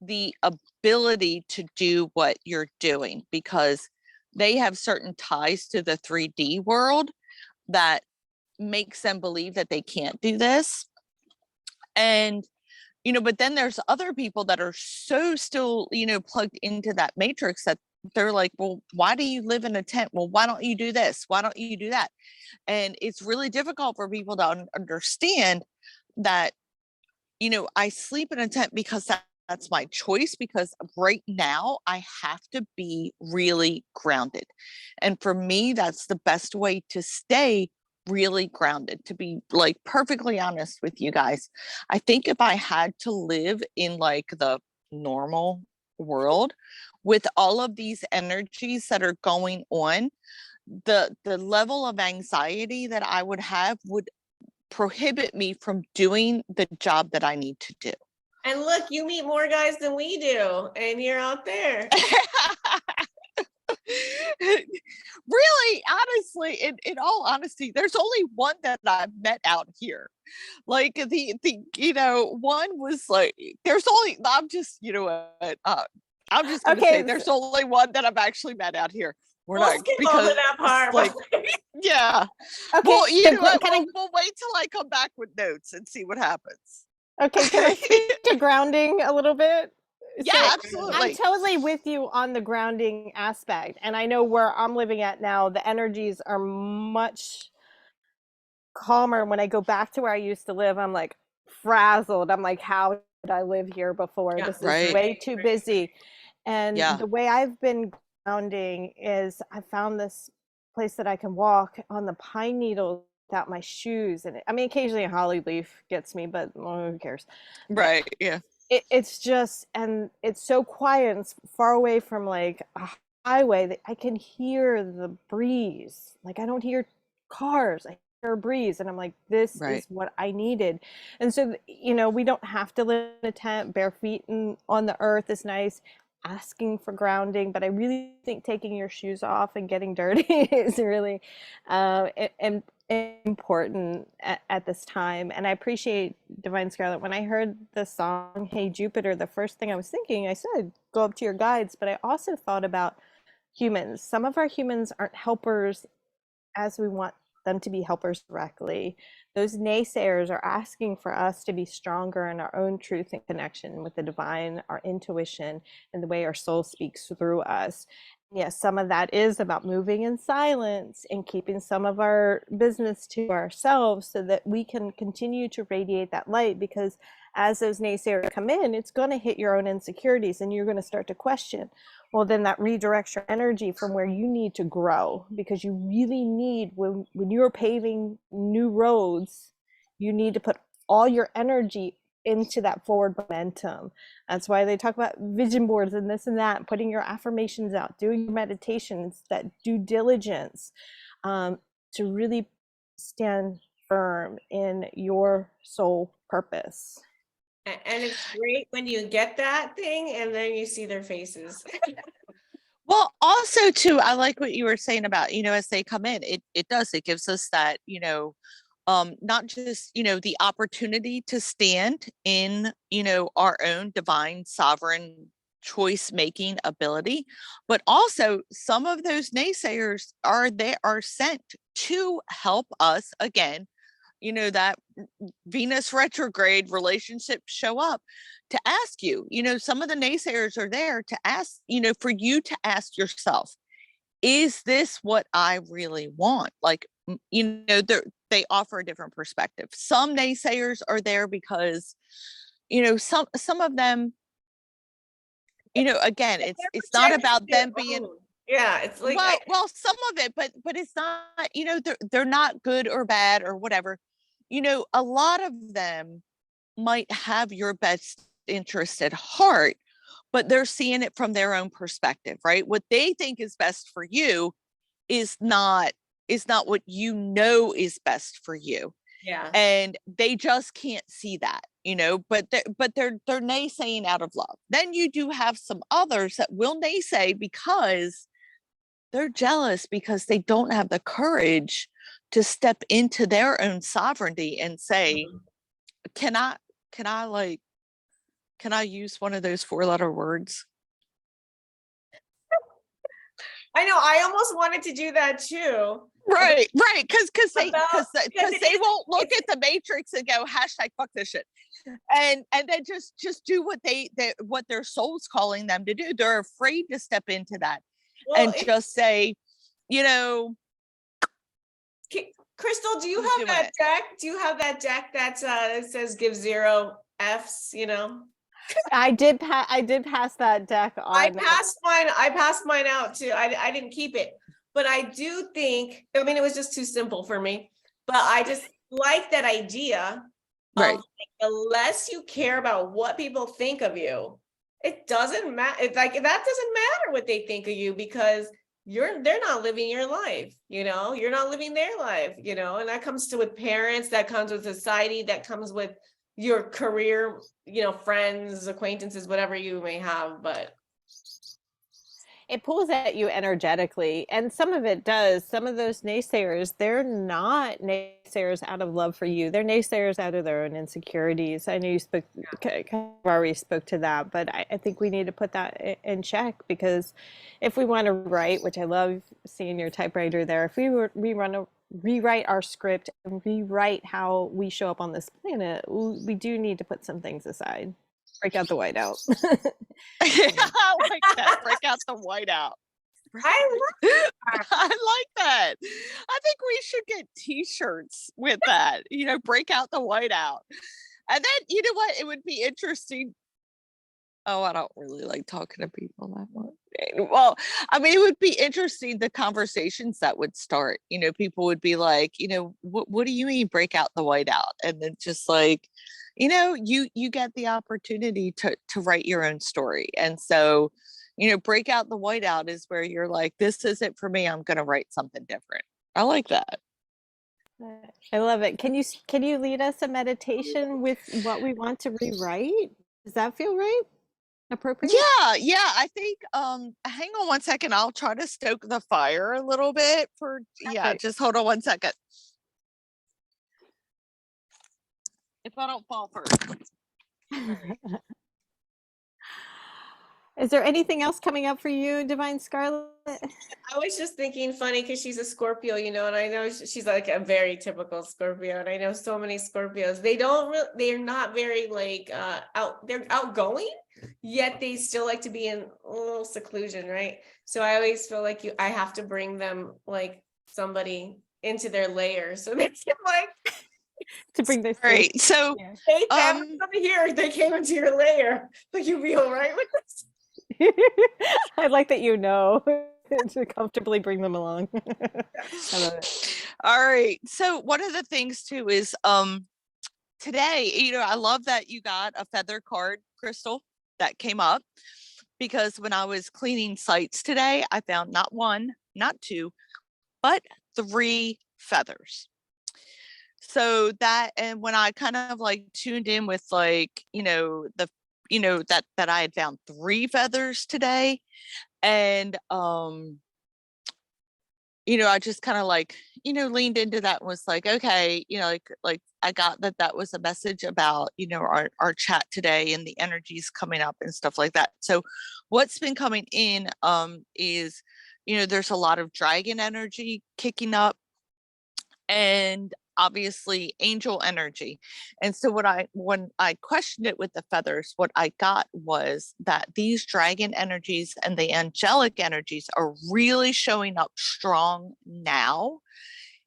the ability to do what you're doing, because they have certain ties to the 3D world that makes them believe that they can't do this. And, but then there's other people that are so still, plugged into that matrix that they're like, well, why do you live in a tent? Well, why don't you do this? Why don't you do that? And it's really difficult for people to understand that I sleep in a tent because that's my choice, because right now I have to be really grounded. And for me, that's the best way to stay really grounded, to be perfectly honest with you guys. I think if I had to live in the normal world with all of these energies that are going on, the level of anxiety that I would have would prohibit me from doing the job that I need to do. And look, you meet more guys than we do, and you're out there. Really, honestly, in all honesty, there's only one that I've met out here. One was there's only, I'm just, I'm just gonna say there's only one that I've actually met out here. We're we'll not, skip because over that part. yeah. Okay, Well, so we'll wait till I come back with notes and see what happens. Okay, can I speak to grounding a little bit? Yeah, So absolutely. I'm totally with you on the grounding aspect. And I know where I'm living at now, the energies are much calmer. When I go back to where I used to live, I'm like frazzled. I'm like, how did I live here before? Yeah, This is right. way too busy. And Yeah. the way I've been grounding is I found this place that I can walk on the pine needles without my shoes. And I mean, occasionally a holly leaf gets me, but who cares? Right. Yeah. It's just, and it's so quiet and it's far away from a highway that I can hear the breeze. I don't hear cars, I hear a breeze, and I'm like, this is what I needed. And so we don't have to live in a tent. Bare feet on the earth is nice. Asking for grounding, but I really think taking your shoes off and getting dirty is really important at this time. And I appreciate Divine Scarlet, when I heard the song Hey Jupiter, the first thing I was thinking, I said, go up to your guides, but I also thought about humans. Some of our humans aren't helpers as we want them to be helpers directly. Those naysayers are asking for us to be stronger in our own truth and connection with the divine, our intuition, and the way our soul speaks through us. Yes, some of that is about moving in silence and keeping some of our business to ourselves so that we can continue to radiate that light, because as those naysayers come in, it's going to hit your own insecurities and you're going to start to question. Well, then that redirects your energy from where you need to grow, because you really need, when you're paving new roads, you need to put all your energy into that forward momentum. That's why they talk about vision boards and this and that, putting your affirmations out, doing your meditations, that due diligence, to really stand firm in your soul purpose. And it's great when you get that thing and then you see their faces. Well, also too, I like what you were saying about, as they come in, it gives us that, not just, the opportunity to stand in, our own divine sovereign choice making ability, but also some of those naysayers are sent to help us again, that Venus retrograde relationship show up to ask you, some of the naysayers are there to ask, for you to ask yourself, is this what I really want? Like, they offer a different perspective. Some naysayers are there because, some of them, again, it's not about them being, yeah, it's like, well, some of it, but it's not, they're not good or bad or whatever. A lot of them might have your best interest at heart, but they're seeing it from their own perspective, right? What they think is best for you is not what is best for you. yeah. And they just can't see that, but they're naysaying out of love. Then you do have some others that will naysay because they're jealous, because they don't have the courage to step into their own sovereignty and say, can I use one of those 4-letter words? I know, I almost wanted to do that too. Right, because they won't look at the matrix and go #fuck this shit, and then just do what their soul's calling them to do. They're afraid to step into that and just say, Crystal, do you have that deck? Do you have that deck that says give 0 Fs? I did pass that deck on. I passed mine out too. I didn't keep it, but I do think, it was just too simple for me, but I just like that idea. Right. Of, the less you care about what people think of you, it doesn't matter. It's like, that doesn't matter what they think of you, because they're not living your life, you're not living their life, and that comes with parents, that comes with society, that comes with your career, friends, acquaintances, whatever you may have, but it pulls at you energetically, and some of it does. Some of those naysayers, they're not naysayers out of love for you, they're naysayers out of their own insecurities. I know you already spoke to that, but I think we need to put that in check, because if we want to write, which I love seeing your typewriter there, if we want to rewrite our script and rewrite how we show up on this planet, we do need to put some things aside. Break out the whiteout. I like that. Break out the whiteout. I like that. I think we should get t-shirts with that, break out the whiteout. And then, you know what? It would be interesting. Oh, I don't really like talking to people that much. Well, it would be interesting, the conversations that would start. People would be like, what do you mean break out the whiteout? And then just like, you get the opportunity to write your own story. And so, break out the whiteout is where you're like, this isn't for me, I'm going to write something different. I like that. I love it. Can you lead us a meditation with what we want to rewrite? Does that feel right? Appropriate? Yeah. I think, hang on one second. I'll try to stoke the fire a little bit just hold on one second. if I don't fall first. Right. Is there anything else coming up for you, Divine Scarlet? I was just thinking funny because she's a Scorpio, you know, and I know she's like a very typical Scorpio, and I know so many Scorpios. They're not very like they're outgoing, yet they still like to be in a little seclusion, right? So I always feel like I have to bring them like somebody into their lair so they can like To bring this Right. So here. hey family, come here. They came into your lair. Like you be all right with this? I like that you know to comfortably bring them along. I love it. all right. So one of the things too is today, I love that you got a feather card, Crystal, that came up, because when I was cleaning sites today, I found not one, not two, but 3 feathers. So that, and when I kind of like tuned in with like, that I had found 3 feathers today, and I just kind of like, leaned into that and was like, okay, like I got that was a message about, our chat today and the energies coming up and stuff like that. So what's been coming in is, there's a lot of dragon energy kicking up, and obviously angel energy. And so when I questioned it with the feathers, what I got was that these dragon energies and the angelic energies are really showing up strong now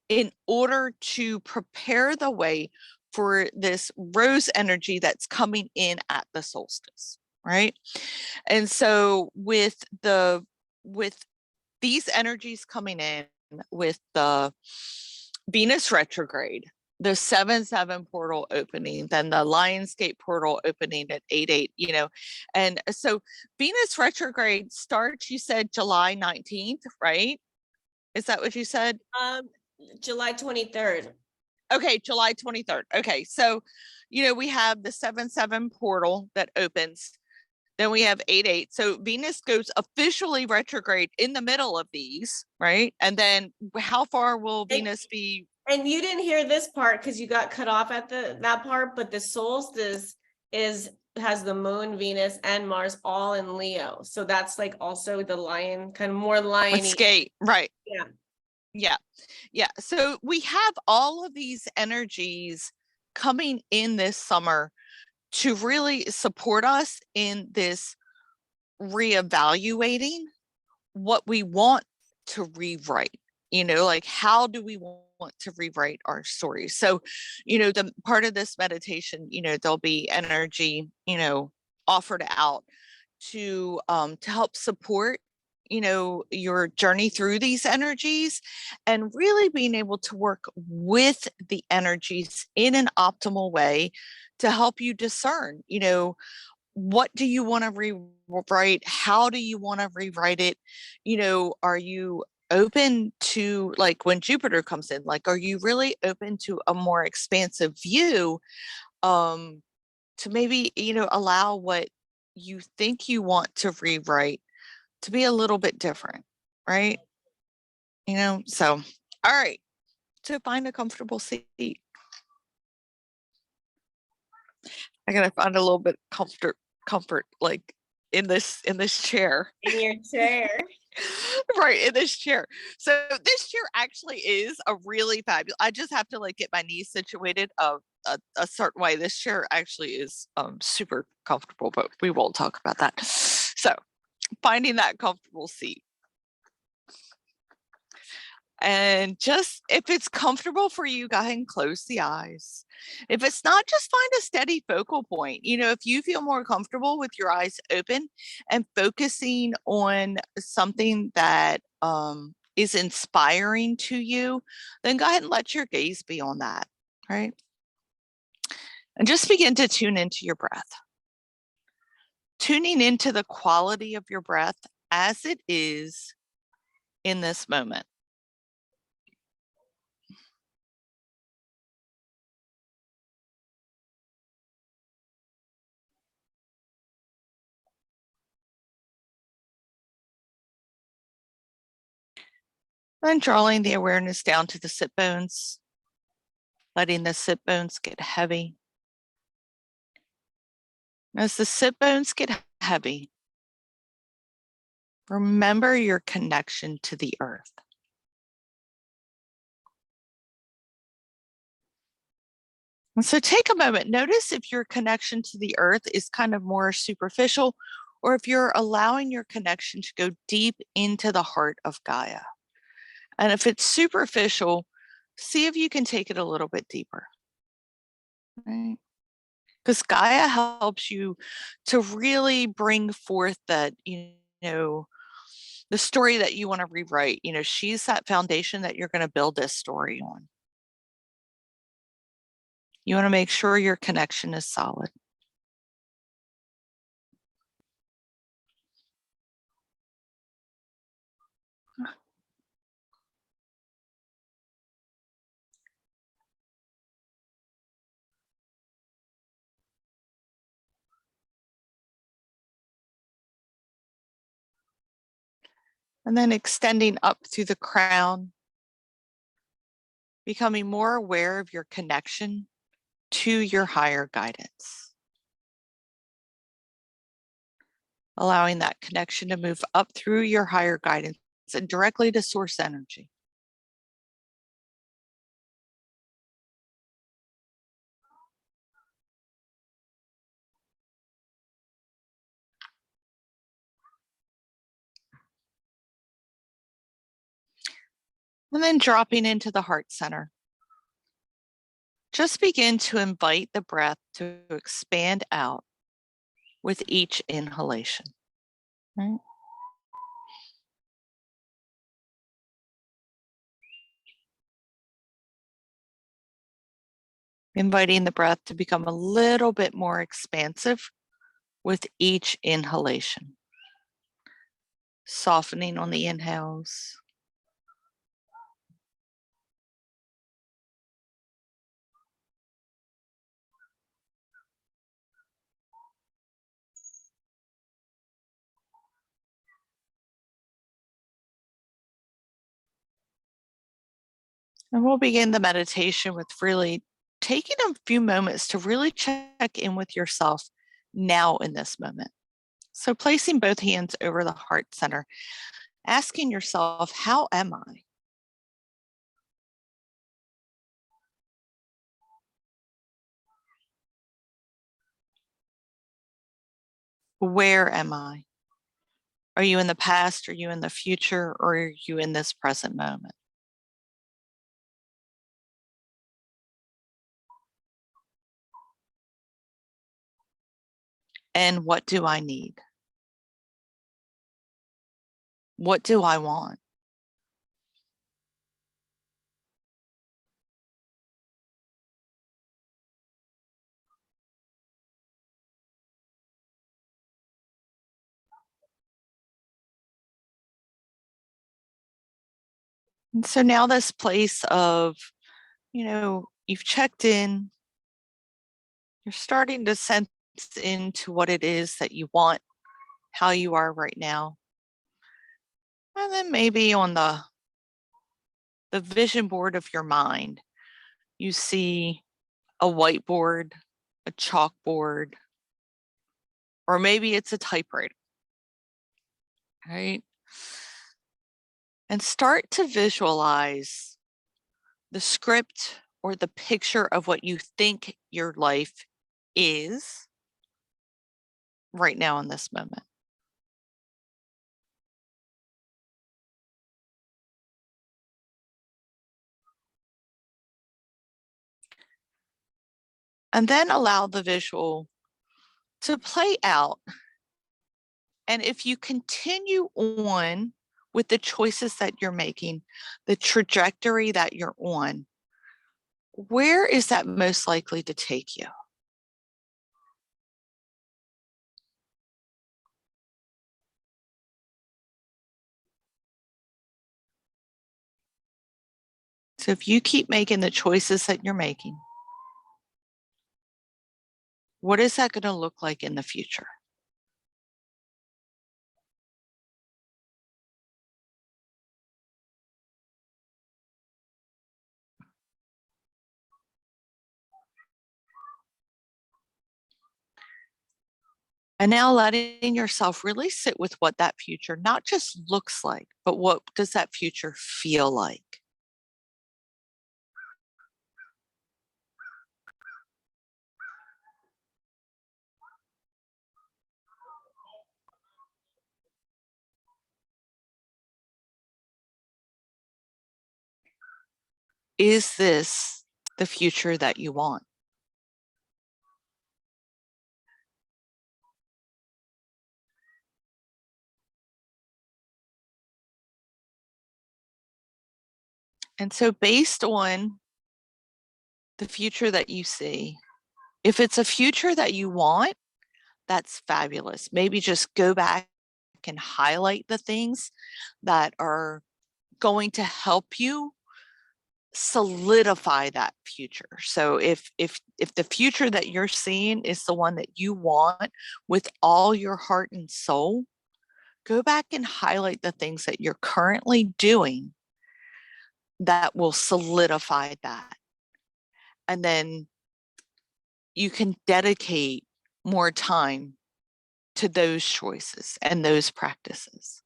in order to prepare the way for this rose energy that's coming in at the solstice, right? And so with these energies coming in, with the Venus retrograde, the 7/7 portal opening, then the Lionsgate portal opening at 8/8, and so Venus retrograde starts, you said July 19th, right? Is that what you said? July 23rd. Okay, July 23rd. Okay, so we have the 7/7 portal that opens. Then we have 8/8. So Venus goes officially retrograde in the middle of these, right? And then how far will Venus be? And you didn't hear this part because you got cut off at that part, but the solstice has the moon, Venus, and Mars all in Leo. So that's like also the lion, kind of more lion-y. Skate, right. Yeah. Yeah. Yeah. So we have all of these energies coming in this summer to really support us in this reevaluating what we want to rewrite, like how do we want to rewrite our stories. So, the part of this meditation, there'll be energy, offered out to help support your journey through these energies, and really being able to work with the energies in an optimal way to help you discern, what do you want to rewrite? How do you want to rewrite it? Are you open to, like, when Jupiter comes in, like, are you really open to a more expansive view, to maybe, allow what you think you want to rewrite to be a little bit different, right? So, all right. So find a comfortable seat. I gotta find a little bit comfort, like in this chair. In your chair. Right, in this chair. So this chair actually is a really fabulous. I just have to like get my knees situated a certain way. This chair actually is super comfortable, but we won't talk about that. So finding that comfortable seat. And just, if it's comfortable for you, go ahead and close the eyes. If it's not, just find a steady focal point. If you feel more comfortable with your eyes open and focusing on something that is inspiring to you, then go ahead and let your gaze be on that, right? And just begin to tune into your breath. Tuning into the quality of your breath as it is in this moment. Then drawing the awareness down to the sit bones, letting the sit bones get heavy. As the sit bones get heavy, remember your connection to the earth. And so take a moment, notice if your connection to the earth is kind of more superficial, or if you're allowing your connection to go deep into the heart of Gaia. And if it's superficial, see if you can take it a little bit deeper. Right? Because Gaia helps you to really bring forth that, the story that you want to rewrite. She's that foundation that you're going to build this story on. You want to make sure your connection is solid. And then extending up through the crown, becoming more aware of your connection to your higher guidance. Allowing that connection to move up through your higher guidance and directly to source energy. And then dropping into the heart center. Just begin to invite the breath to expand out with each inhalation. Right? Inviting the breath to become a little bit more expansive with each inhalation. Softening on the inhales. And we'll begin the meditation with really taking a few moments to really check in with yourself now in this moment. So placing both hands over the heart center, asking yourself, how am I? Where am I? Are you in the past? Are you in the future? Or are you in this present moment? And what do I need? What do I want? And so now this place of, you've checked in, you're starting to sense into what it is that you want, how you are right now. And then maybe on the vision board of your mind, you see a whiteboard, a chalkboard, or maybe it's a typewriter, right? And start to visualize the script or the picture of what you think your life is right now in this moment. And then allow the visual to play out. And if you continue on with the choices that you're making, the trajectory that you're on, where is that most likely to take you? So if you keep making the choices that you're making, what is that going to look like in the future? And now letting yourself really sit with what that future not just looks like, but what does that future feel like? Is this the future that you want? And so based on the future that you see, if it's a future that you want, that's fabulous. Maybe just go back and highlight the things that are going to help you solidify that future. So if the future that you're seeing is the one that you want with all your heart and soul, go back and highlight the things that you're currently doing that will solidify that. And then you can dedicate more time to those choices and those practices.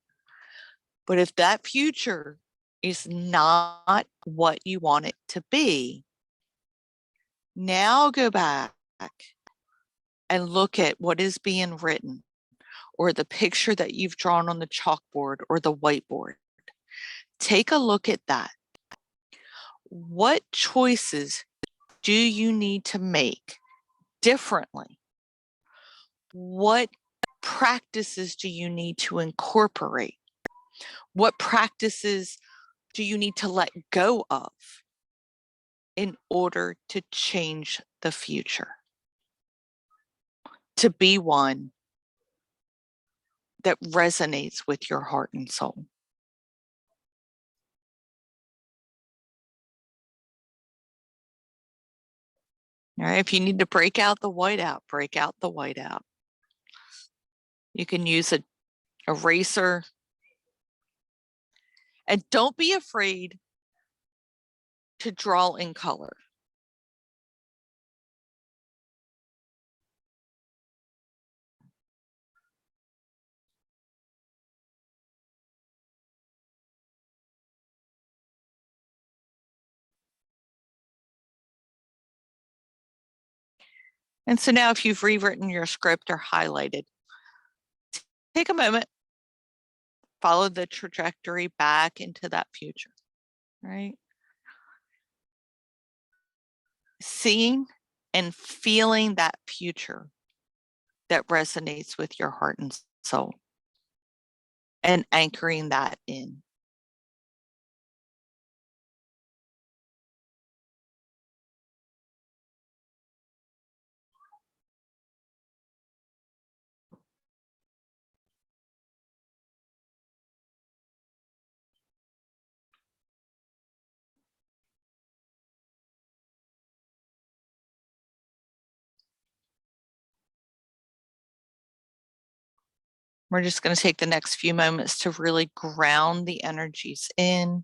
But if that future is not what you want it to be, now go back and look at what is being written or the picture that you've drawn on the chalkboard or the whiteboard. Take a look at that. What choices do you need to make differently? What practices do you need to incorporate? What practices do you need to let go of in order to change the future? To be one that resonates with your heart and soul. All right, if you need to break out the whiteout, break out the whiteout. You can use an eraser. And don't be afraid to draw in color. And so now if you've rewritten your script or highlighted, take a moment, follow the trajectory back into that future, right? Seeing and feeling that future that resonates with your heart and soul and anchoring that in. We're just going to take the next few moments to really ground the energies in.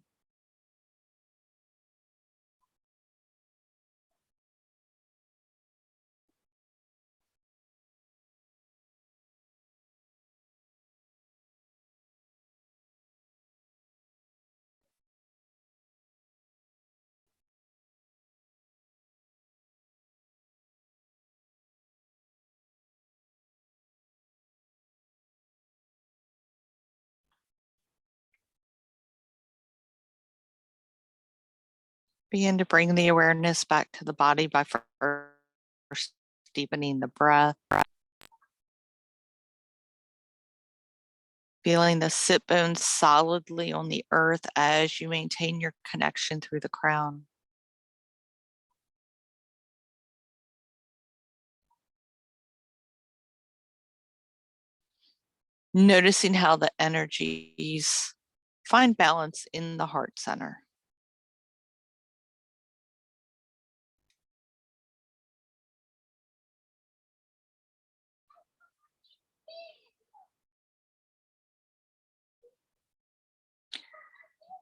Begin to bring the awareness back to the body by first deepening the breath. Feeling the sit bones solidly on the earth as you maintain your connection through the crown. Noticing how the energies find balance in the heart center.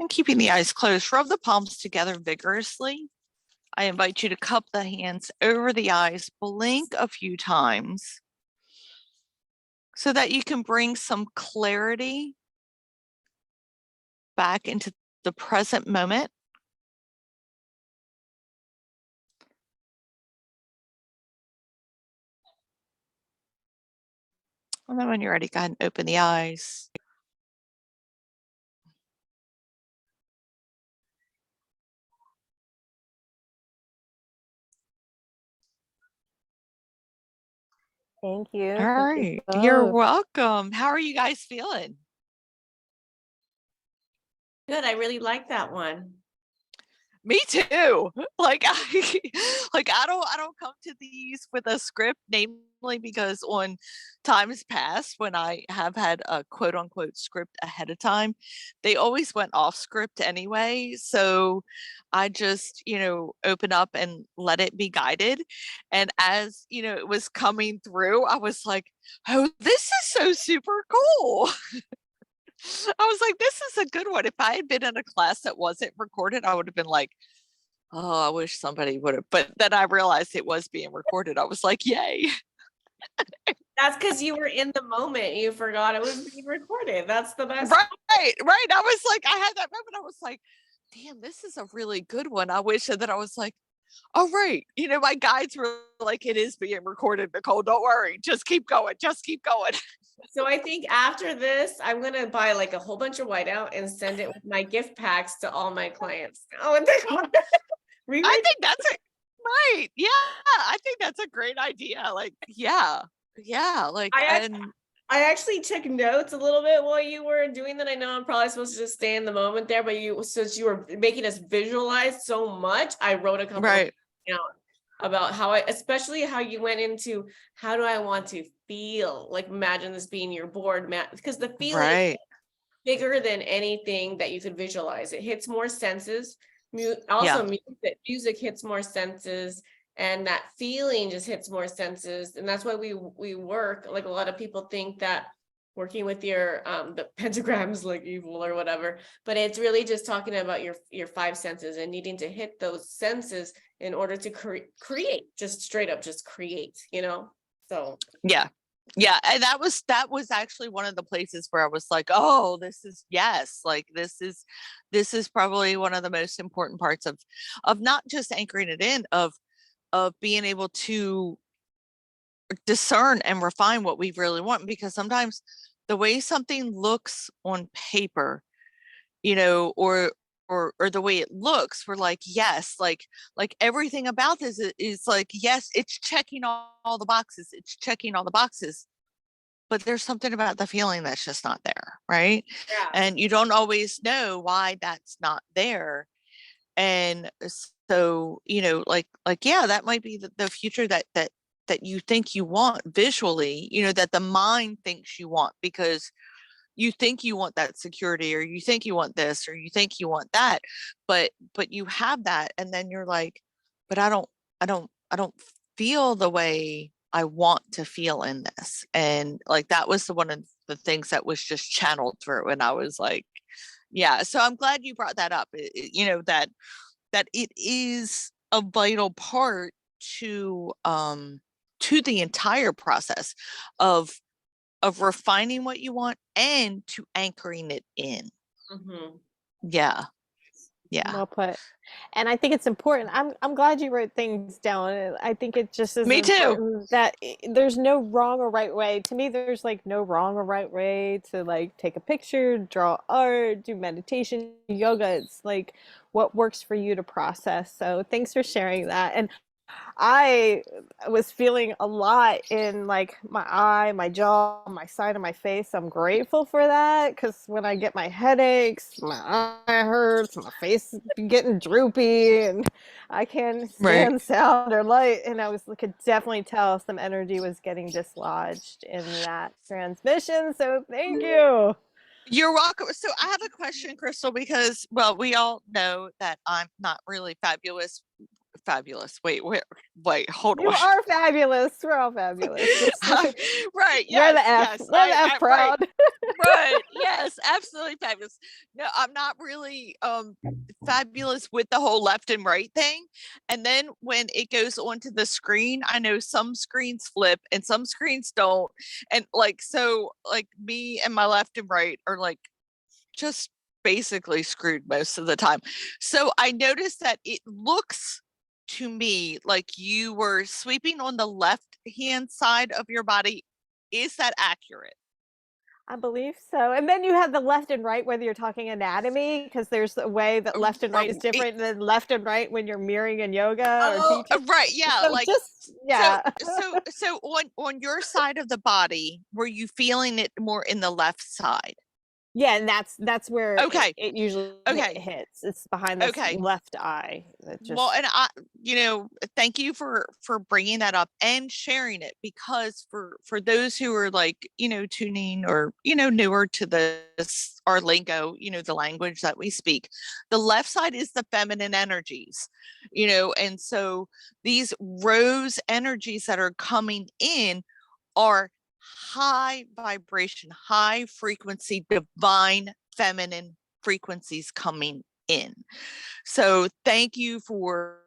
And keeping the eyes closed, rub the palms together vigorously. I invite you to cup the hands over the eyes, blink a few times. so that you can bring some clarity back into the present moment. And then when you're ready, go ahead and open the eyes. Thank you. All Thank you right. You're both. welcome. How are you guys feeling? Good. I really like that one. Me too. Like I don't come to these with a script, namely because on times past when I have had a quote unquote script ahead of time, they always went off script anyway. So I just, open up and let it be guided. And as it was coming through, I was like, oh, this is so super cool. I was like, this is a good one. If I had been in a class that wasn't recorded, I would have been like, oh, I wish somebody would have. But then I realized it was being recorded. I was like, yay. That's because you were in the moment. You forgot it was being recorded. That's the best. Right. I was like, I had that moment. I was like, damn, this is a really good one. I wish that I was like, oh, right. My guides were like, it is being recorded, Nicole. Don't worry. Just keep going. Just keep going. So I think after this, I'm gonna buy like a whole bunch of whiteout and send it with my gift packs to all my clients. Oh, and I think that's it. Right. Yeah. I think that's a great idea. Like, yeah. Like, I actually took notes a little bit while you were doing that. I know I'm probably supposed to just stay in the moment there, but since you were making us visualize so much, I wrote a couple right. down about especially how you went into how do I want to feel? Like imagine this being your board, because the feeling Right. is bigger than anything that you could visualize. It hits more senses. Also, music hits more senses. And that feeling just hits more senses. And that's why we work, like a lot of people think that working with your the pentagrams like evil or whatever, but it's really just talking about your five senses and needing to hit those senses in order to create, just straight up just create, so yeah. And that was actually one of the places where I was like, oh, this is, yes, like this is probably one of the most important parts of not just anchoring it in, of being able to discern and refine what we really want, because sometimes the way something looks on paper, or the way it looks, we're like, yes, like everything about this is like, yes, it's checking all the boxes, but there's something about the feeling that's just not there, right? yeah. And you don't always know why that's not there. And so, yeah, that might be the future that you think you want visually, that the mind thinks you want, because you think you want that security, or you think you want this, or you think you want that, but you have that, and then you're like, but I don't feel the way I want to feel in this. And like, that was one of the things that was just channeled through, and I was like, yeah. So I'm glad you brought that up. That it is a vital part to the entire process of refining what you want and to anchoring it in. Mm-hmm. Yeah. Well put. And I think it's important. I'm glad you wrote things down. I think it just is Me too. important that there's no wrong or right way. To me, there's like no wrong or right way to like take a picture, draw art, do meditation, yoga. It's like what works for you to process. So thanks for sharing that. And I was feeling a lot in like my eye, my jaw, my side of my face. I'm grateful for that, because when I get my headaches, my eye hurts, my face getting droopy, and I can't stand sound or light. And could definitely tell some energy was getting dislodged in that transmission. So thank you. You're welcome. So I have a question, Crystal, because, well, we all know that I'm not really fabulous. Wait, hold on. You are fabulous. We're all fabulous. Right. We're the F. We're the F proud. Right. Yes, absolutely fabulous. No, I'm not really fabulous with the whole left and right thing. And then when it goes onto the screen, I know some screens flip and some screens don't. And like so like me and my left and right are like just basically screwed most of the time. So I noticed that it looks to me like you were sweeping on the left hand side of your body. Is that accurate? I believe so. And then you have the left and right, whether you're talking anatomy, because there's a way that left and right is different than left and right when you're mirroring in yoga or Oh, teaching. Right, yeah, So like just, yeah. so on your side of the body, were you feeling it more in the left side? Yeah, and that's where Okay, it usually okay, hits. It's behind this okay. left eye. That Well, just and thank you for bringing that up and sharing it, because for those who are like, tuning or, newer to this, our lingo, the language that we speak, the left side is the feminine energies, and so these rose energies that are coming in are high vibration, high frequency, divine feminine frequencies coming in. So thank you for,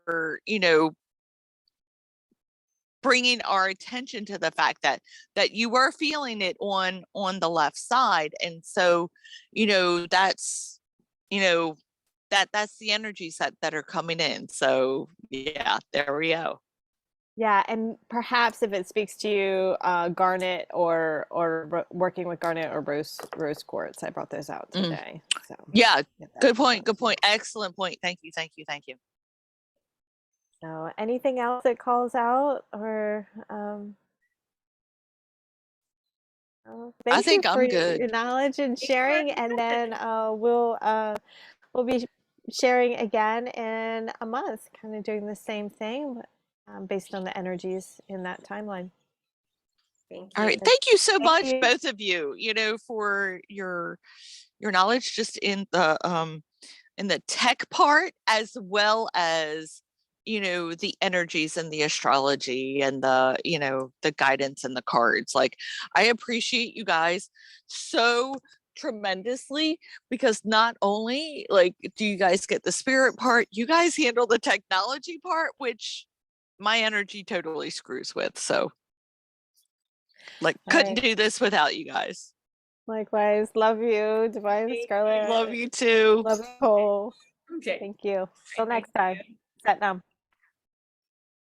bringing our attention to the fact that you were feeling it on the left side. And so, that's, that's the energies that are coming in. So yeah, there we go. yeah, and perhaps if it speaks to you, garnet or working with garnet or rose quartz. I brought those out Mm. today. So Yeah, get that good checked point. out Good too. point. Excellent point. Thank you. Thank you. Thank you. So anything else that calls out or I thank you think for I'm your good. knowledge and thanks for sharing, and then we'll be sharing again in a month, kind of doing the same thing, based on the energies in that timeline. Thank All right. you. Thank you so Thank much, you. both of you, for your knowledge just in the tech part, as well as, the energies and the astrology and the guidance and the cards. Like, I appreciate you guys so tremendously, because not only like do you guys get the spirit part, you guys handle the technology part, which my energy totally screws with. So like All couldn't right. do this without you guys. Likewise. Love you, Divine Thank Scarlet. Love you too. Love you, Cole. you. Okay. Thank you. Till Thank next time. you. Satnam.